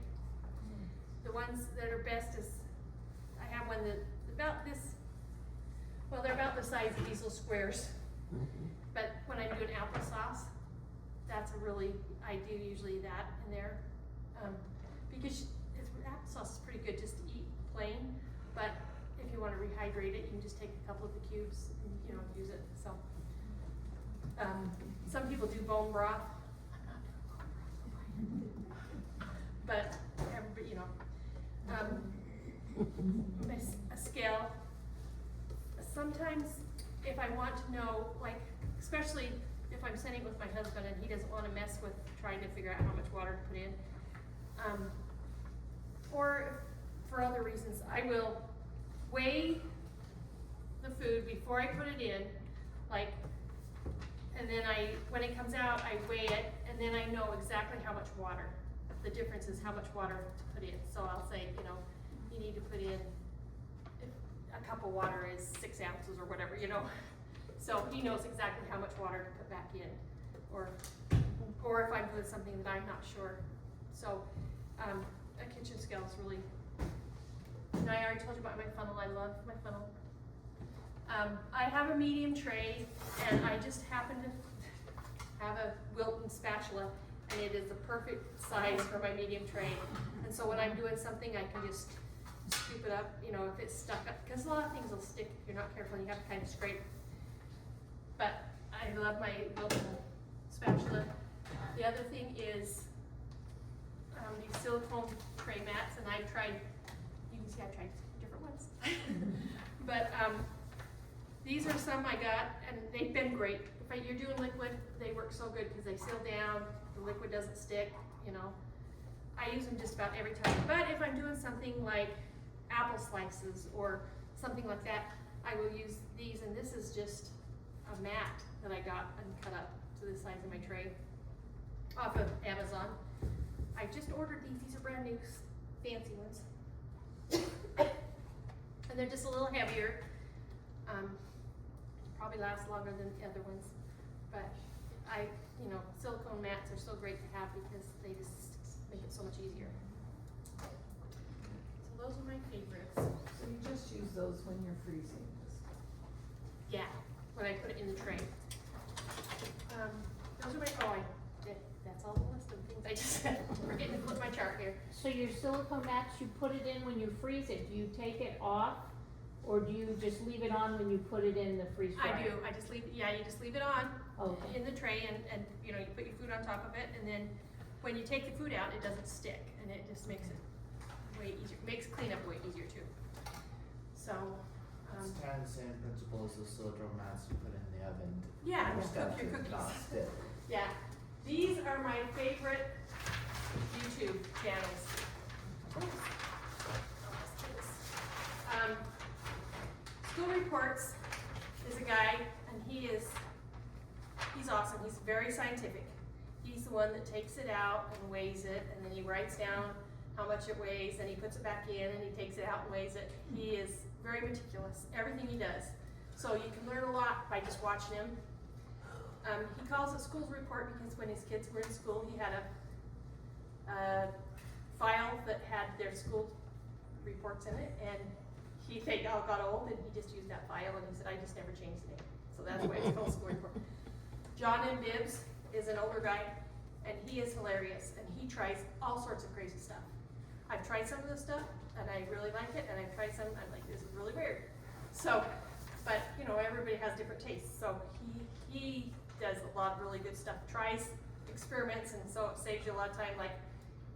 The ones that are best is, I have one that about this, well, they're about the size of these little squares. But when I'm doing applesauce, that's a really, I do usually that in there. Because applesauce is pretty good just to eat plain, but if you wanna rehydrate it, you can just take a couple of the cubes and, you know, use it, so. Some people do bone broth. I'm not doing bone broth. But everybody, you know, a scale. Sometimes if I want to know, like, especially if I'm sitting with my husband and he doesn't wanna mess with trying to figure out how much water to put in, or for other reasons, I will weigh the food before I put it in, like, and then when it comes out, I weigh it, and then I know exactly how much water. The difference is how much water to put in. So I'll say, you know, you need to put in, if a cup of water is 6 ounces or whatever, you know. So he knows exactly how much water to put back in, or if I'm doing something that I'm not sure. So, a kitchen scale is really, and I already told you about my funnel. I love my funnel. I have a medium tray, and I just happen to have a Wilton spatula, and it is the perfect size for my medium tray. And so when I'm doing something, I can just scoop it up, you know, if it's stuck up, because a lot of things will stick if you're not careful, and you have to kind of scrape. But I love my Wilton spatula. The other thing is these silicone tray mats, and I've tried, you can see I've tried different ones. But these are some I got, and they've been great. If you're doing liquid, they work so good because they seal down, the liquid doesn't stick, you know. I use them just about every time. But if I'm doing something like apple slices or something like that, I will use these, and this is just a mat that I got and cut up to the size of my tray off of Amazon. I just ordered these are brand new, fancy ones. And they're just a little heavier. Probably last longer than the other ones. But you know, silicone mats are so great to have because they just make it so much easier. So those are my favorites. So you just use those when you're freezing this? Yeah, when I put it in the tray. Those are my, that's all the list of things I just said. We're getting to flip my chart here. So your silicone mats, you put it in when you freeze it, do you take it off? Or do you just leave it on when you put it in the freeze dryer? I do, I just leave, yeah, you just leave it on Okay. in the tray, and you know, you put your food on top of it, and then when you take the food out, it doesn't stick, and it just makes it way easier, makes cleanup way easier too. So, It's kind of the same principle as the silicone mats you put in the oven. yeah, for cook stuff your to not cookies. stick. Yeah, these are my favorite YouTube channels. School Reports is a guy, and he's awesome. He's very scientific. He's the one that takes it out and weighs it, and then he writes down how much it weighs, and he puts it back in, and he takes it out and weighs it. He is very meticulous, everything he does. So you can learn a lot by just watching him. He calls it school's report because when his kids were in school, he had a file that had their school reports in it, and they all got old, and he just used that file, and he said, I just never changed the name. So that's why it's called school report. John M. Bibbs is an older guy, and he is hilarious, and he tries all sorts of crazy stuff. I've tried some of this stuff, and I really like it, and I've tried some, I'm like, this is really weird. So, but, you know, everybody has different tastes, so he does a lot of really good stuff, tries experiments, and so it saves you a lot of time. Like,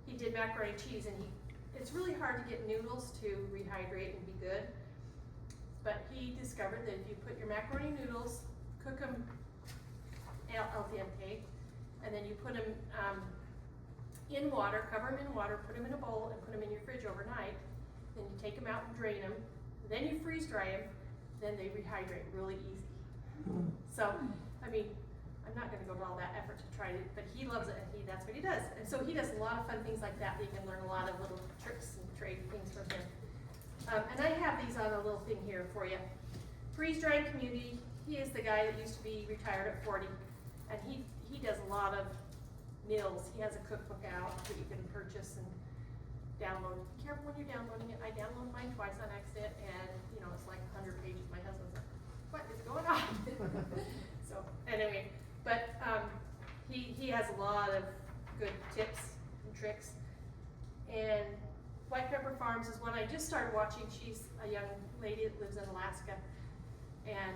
he did macaroni and cheese, and it's really hard to get noodles to rehydrate and be good, but he discovered that if you put your macaroni noodles, cook them al dente, and then you put them in water, cover them in water, put them in a bowl, and put them in your fridge overnight, then you take them out and drain them, then you freeze dry them, then they rehydrate really easy. So, I mean, I'm not gonna go to all that effort to try it, but he loves it, and that's what he does. And so he does a lot of fun things like that. You can learn a lot of little tricks and trade things from him. And I have these on a little thing here for you. Freeze Dried Community, he is the guy that used to be retired at 40, and he does a lot of meals. He has a cookbook out that you can purchase and download. Be careful when you're downloading it. I downloaded mine twice on accident, and you know, it's like 100 pages. My husband's like, what is going on? So anyway, but he has a lot of good tips and tricks. And White Pepper Farms is one I just started watching. She's a young lady that lives in Alaska and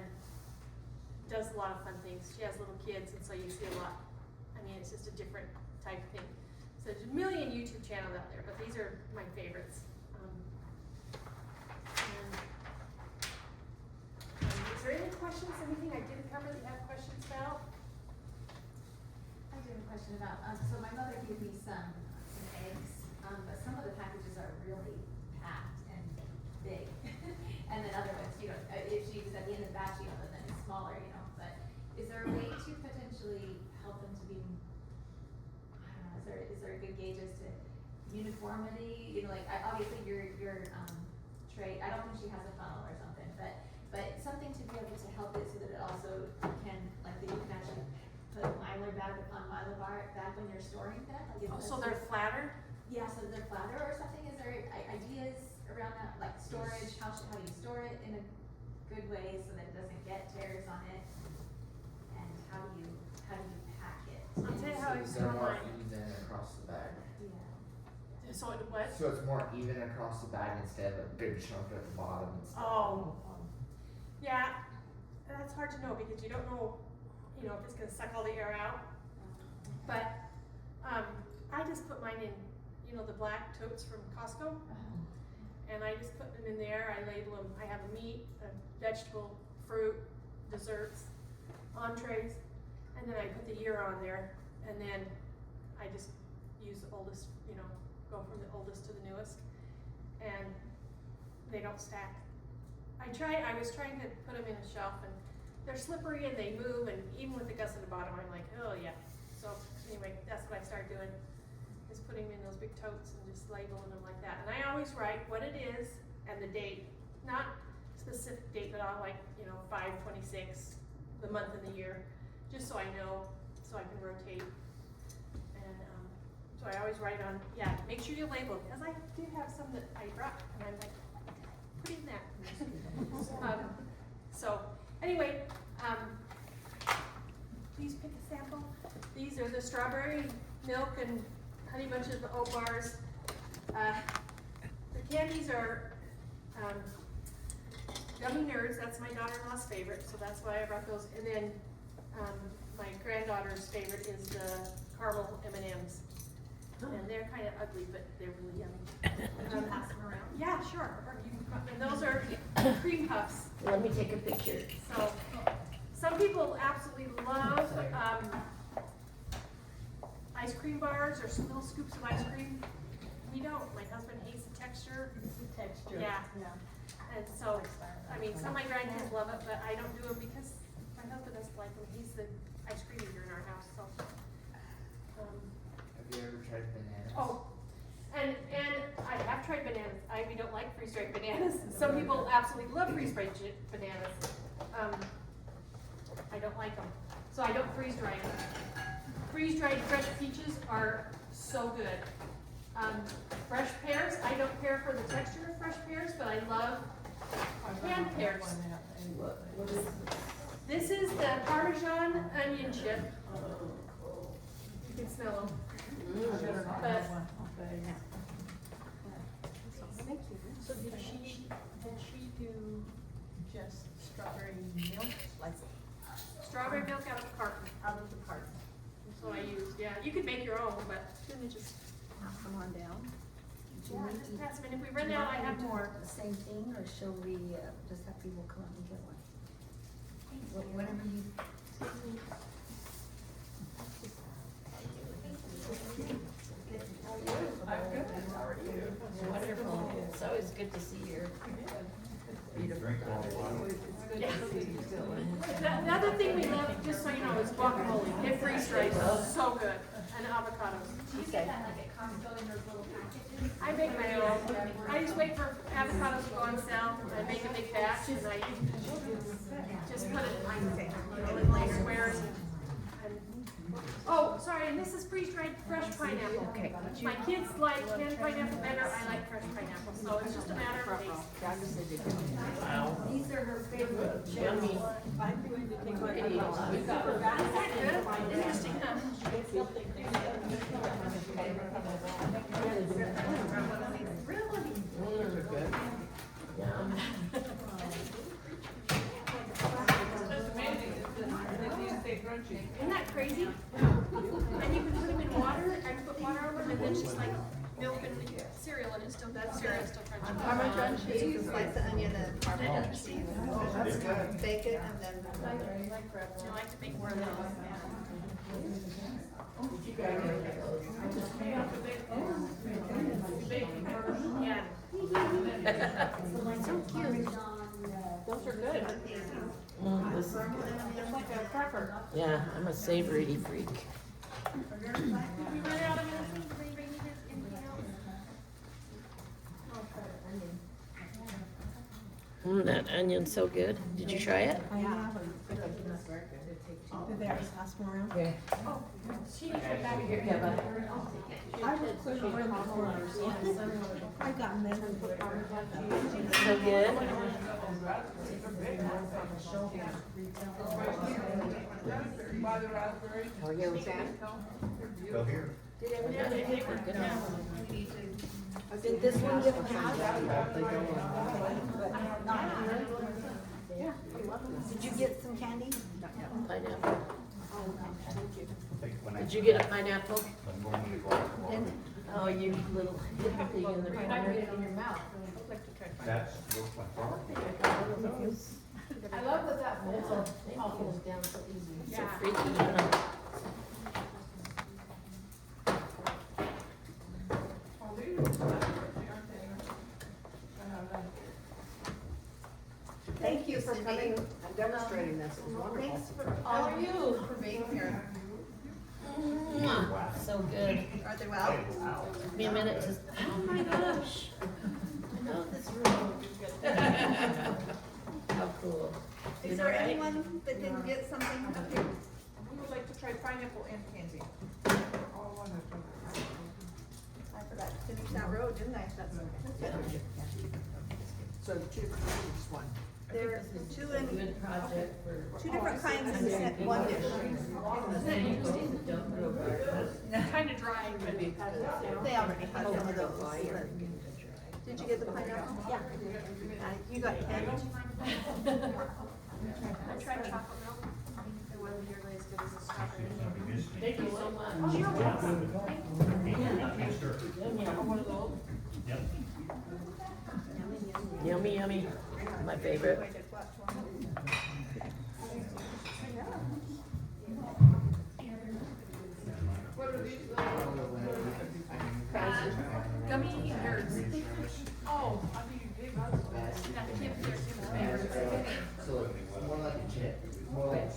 does a lot of fun things. She has little kids, and so you see a lot. I mean, it's just a different type of thing. So there's a million YouTube channels out there, but these are my favorites. Is there any questions, anything I didn't cover that you have questions about? I do have a question about, so my mother gave me some eggs, but some of the packages are really packed and big. And then other ones, you know, if she's at the end of the batch, you know, then it's smaller, you know, but is there a way to potentially help them to be, I don't know, is there a good gauge as to uniformity? You know, like, obviously your tray, I don't think she has a funnel or something, but something to be able to help it so that it also can, like, that you can actually put Mylar bag on Mylar bag when you're storing them. Like, So they're flatter? Yeah, so they're flatter or something. Is there ideas around that, like storage? How do you store it in a good way so that it doesn't get tears on it? And how do you pack it? I'll tell you how I They're store more mine. even across the bag. Yeah. So it what? So it's more even across the bag instead of a big chunk at the bottom and stuff. Oh. Yeah, that's hard to know because you don't know, you know, if it's gonna suck all the air out. But, I just put mine in, you know, the black totes from Costco. And I just put them in there, I label them, I have a meat, a vegetable, fruit, desserts, entrees, and then I put the year on there, and then I just use the oldest, you know, go from the oldest to the newest, and they don't stack. I was trying to put them in a shelf, and they're slippery and they move, and even with the guts at the bottom, I'm like, oh yeah. So anyway, that's what I started doing, is putting them in those big totes and just labeling them like that. And I always write what it is and the date, not specific date, but I'll like, you know, 5/26, the month and the year, just so I know, so I can rotate. And so I always write on, yeah, make sure you label, because I do have some that I brought, and I'm like, put it in there. So anyway, please pick a sample. These are the strawberry milk and honey bunches of oat bars. The candies are gummy nerds. That's my daughter-in-law's favorite, so that's why I brought those. And then my granddaughter's favorite is the caramel M&Ms. And they're kind of ugly, but they're really yummy. Would you pass them around? Yeah, sure. Or you can, and those are cream puffs. Let me take a picture. So, some people absolutely love ice cream bars or little scoops of ice cream. We don't. My husband hates the texture. It's the texture. Yeah. And so, I mean, some of my grandkids love it, but I don't do them because my husband doesn't like them. He's the ice cream eater in our house, so. Have you ever tried bananas? Oh, and I've tried bananas. We don't like freeze-dried bananas. Some people absolutely love freeze-dried bananas. I don't like them, so I don't freeze-dry them. Freeze-dried fresh peaches are so good. Fresh pears, I don't care for the texture of fresh pears, but I love canned pears. What is This is the Parmesan onion chip. You can smell them. But So did she do just strawberry milk, like strawberry milk out of the carton. out of the carton? That's what I used. Yeah, you could make your own, but then it just. Come on down. Do Yeah, you need just to- pass them. And if we do run you out, want I me have to do more. The same thing, or shall we, just have people come up and get one? Whatever you. I'm good, how are you? Wonderful, it's always good to see your beautiful daughter. Yeah. The other thing we love, just so you know, is guacamole. It freeze dries so good. And avocados. Do you get that like at Costco in those little packages? I make my own. I just wait for avocados to go on sale. I make a big batch and I just put it in little squares. Oh, sorry, and this is freeze-dried fresh pineapple. Okay. My kids like canned pineapple better, I like fresh pineapple, so it's just a matter of taste. Wow. These are her favorite. Yummy. I'm going to take my. Isn't that good? Interesting, huh? Those are good. Yum. It's amazing, they stay crunchy. Isn't that crazy? And you can put them in water, I can put water on them, and then just like milk and cereal, and it's still, that cereal is still crunchy. Parmesan cheese, slice the onion and Parmesan cheese. That's good. Bake it and then. I like to make more of those. Yeah. So cute. Those are good. This is good. It's like a cracker. Yeah, I'm a savory freak. We run out of anything, does anybody need anything else? That onion's so good. Did you try it? Did they ever pass them around? Yeah. She needs to back here. I was clear to wear before. I got men and put Parmesan cheese. So good. Buy the raspberry. Oh, yeah, we can. Go here. Yeah, they were good. Did this one get passed? Did you get some candy? Pineapple. When I- Did you get a pineapple? I'm going to go. Oh, you little thing in the You're not getting it in your mouth. That's what's my fault. I love that all goes down so easy. So freaky, you know. Oh, these are crunchy, aren't they? Thank you for coming and demonstrating this, it was wonderful. Thanks for How all are of you? you for being here. Mwah. So good. Are they well? Took me a minute to, oh my gosh. I know this room. How cool. Is You there know, right? anyone that didn't get something up here? We would like to try pineapple and candy. All wonderful. I forgot to finish that road, didn't I? That's okay. So two, just one. There are two in, Good project for. two different kinds in this one dish. Don't grow gardens. Kind of dry, but They already had some of those. Did you get the pineapple? Yeah. You got candy? I tried chocolate milk. It wasn't nearly as good as the strawberry. Thank you so much. Oh, you're welcome. One of those? Yummy, yummy. My favorite. What are these? Gummy bears. Oh, I think you gave us. That Kim's, they're Kim's favorites. So, more like a chip, more like,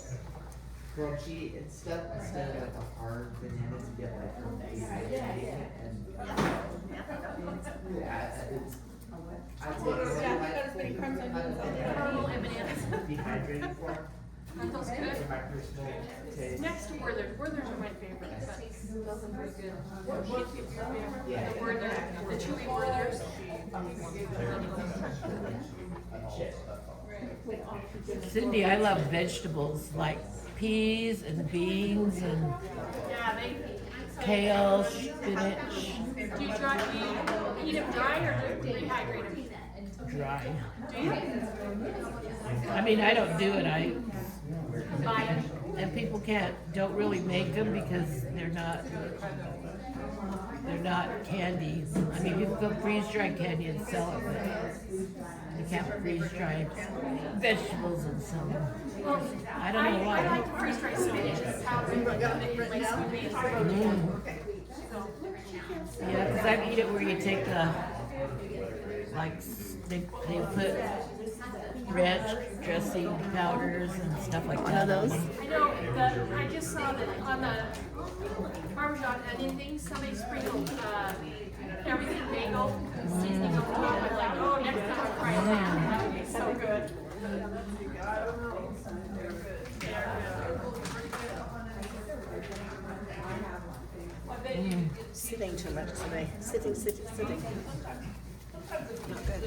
crunchy and stuff instead of like the hard bananas you get like from dehydrating and I'd say Caramel M&Ms. dehydrated form. Aren't those good? For my personal taste. Next to Werther's. Werther's are my favorite, but those are pretty good. Yeah. The Werther, the chewy Werther's. Cindy, I love vegetables like peas and beans and Yeah, they, kale, spinach, do you eat them dry or do you rehydrate them? dry. Do you? I mean, I don't do it, I, Buy them? and people don't really make them because they're not candy. I mean, people can freeze dry candy and sell it, but you can't freeze dry vegetables and sell them. I don't know I why. like to freeze dry spinach and powder it in my smoothies. Yeah, cause I eat it where you take the, like, they put ranch dressing powders and stuff like that. those? I know, I just saw that on the Parmesan onion thing, somebody sprinkled, everything bagel seasoning on top. I'm like, oh, next time I'll try that. That would be so good. Sitting too much today. Sitting. Not good.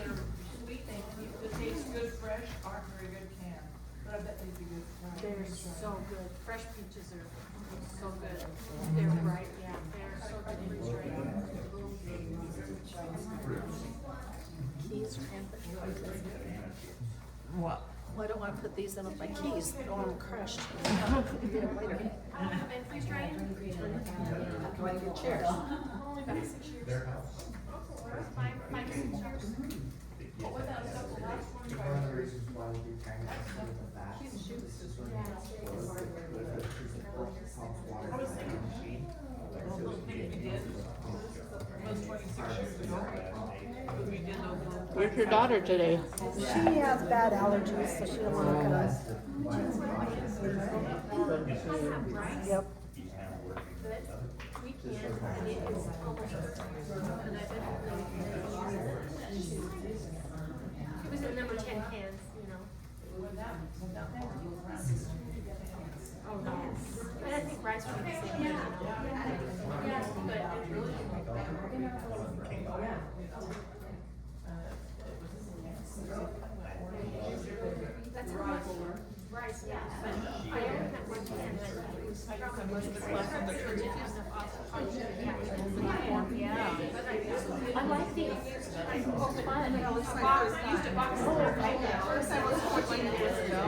That taste good fresh, aren't very good canned, but I bet they'd be good fried. They're so good. Fresh peaches are so good. They're bright, yeah, they're so good in freeze dried. Keys or anything? What? Well, I don't wanna put these in with my keys. I don't want them crushed. Get them later. Have been freeze dried? Go ahead and get chairs. Only about 6 years. Their house. 5 to 6 years. One of the reasons why we do kind of some of the fats is when it's pumps water out of the machine. Those 26 years ago, we did those little. Where's your daughter today? She has bad allergies, so she don't wanna look at us. Yep. We can, and it is almost. It was at number 10 cans, you know. Oh, no. And I think rice would be the same, you know. Yeah, but it's really good. That's how much rice, yeah, but I only had 1 can, and it was probably much less than the church. Yeah. I like these. It's so fun. I used a box of them. First I was 14 years ago.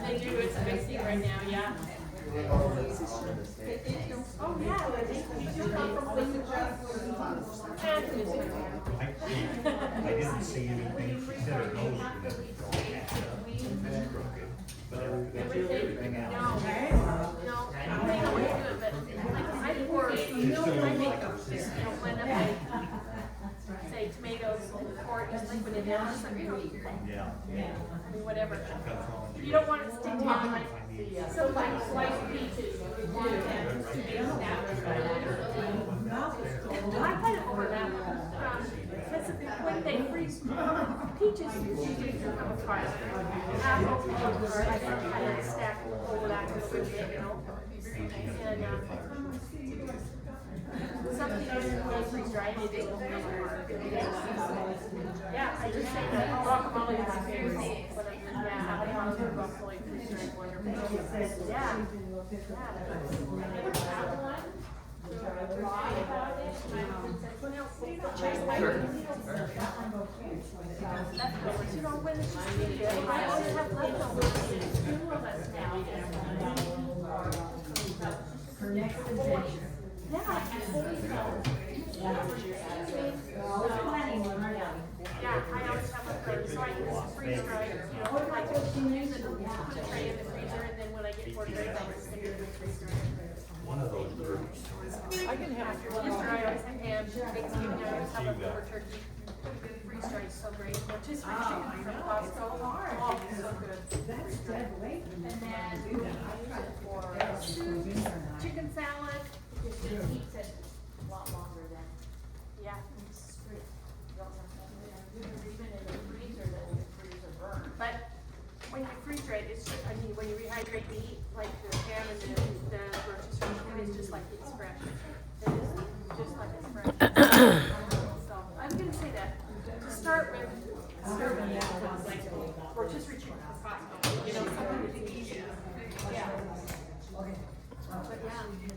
They do, it's a big thing right now, yeah. Oh, yeah, you do come from I didn't see anything, she said her nose was crooked, but everything else. No, I don't know what to do, but I pour, I make, when I say tomatoes, or just like put it down, just like, Yeah. I mean, whatever. You don't want it to stick down like, some like sliced peaches. I kind of over that, because when they freeze, peaches usually come apart. Apples, I kind of stack over that to freeze it, you know? And, some peaches will freeze dry and they don't come apart. Yeah, I just say that guacamole is my favorite. Yeah, avocados and broccoli freeze dried wonderful. Yeah. Leftovers, you know, when it's just too good, I always have leftovers. 2 of us now. Yeah, I always know. Yeah, I always have leftovers. or so I can just freeze dry, it, you know, like use it, put a tray in the freezer, and then when I get bored of it, I'll just stick it in the freezer. One of those groups. I can have. Easter, I always have, Thanksgiving, I always have a liver turkey. Freeze dry is so great, rotisserie chicken from Costco, oh, so good. That's dead weight. And then I use it for soup, chicken salad, because it keeps it a lot longer than, Yeah. it's great. You don't have to, even in the freezer, that the freezer burns. But when you freeze dry it, it's just, I mean, when you rehydrate meat, like the ham and the rotisserie chicken, it's just like it's fresh. It is just like it's fresh. So, I was gonna say that, to start with, like rotisserie chicken from Costco, you know, something that's easy. Yeah. But yeah.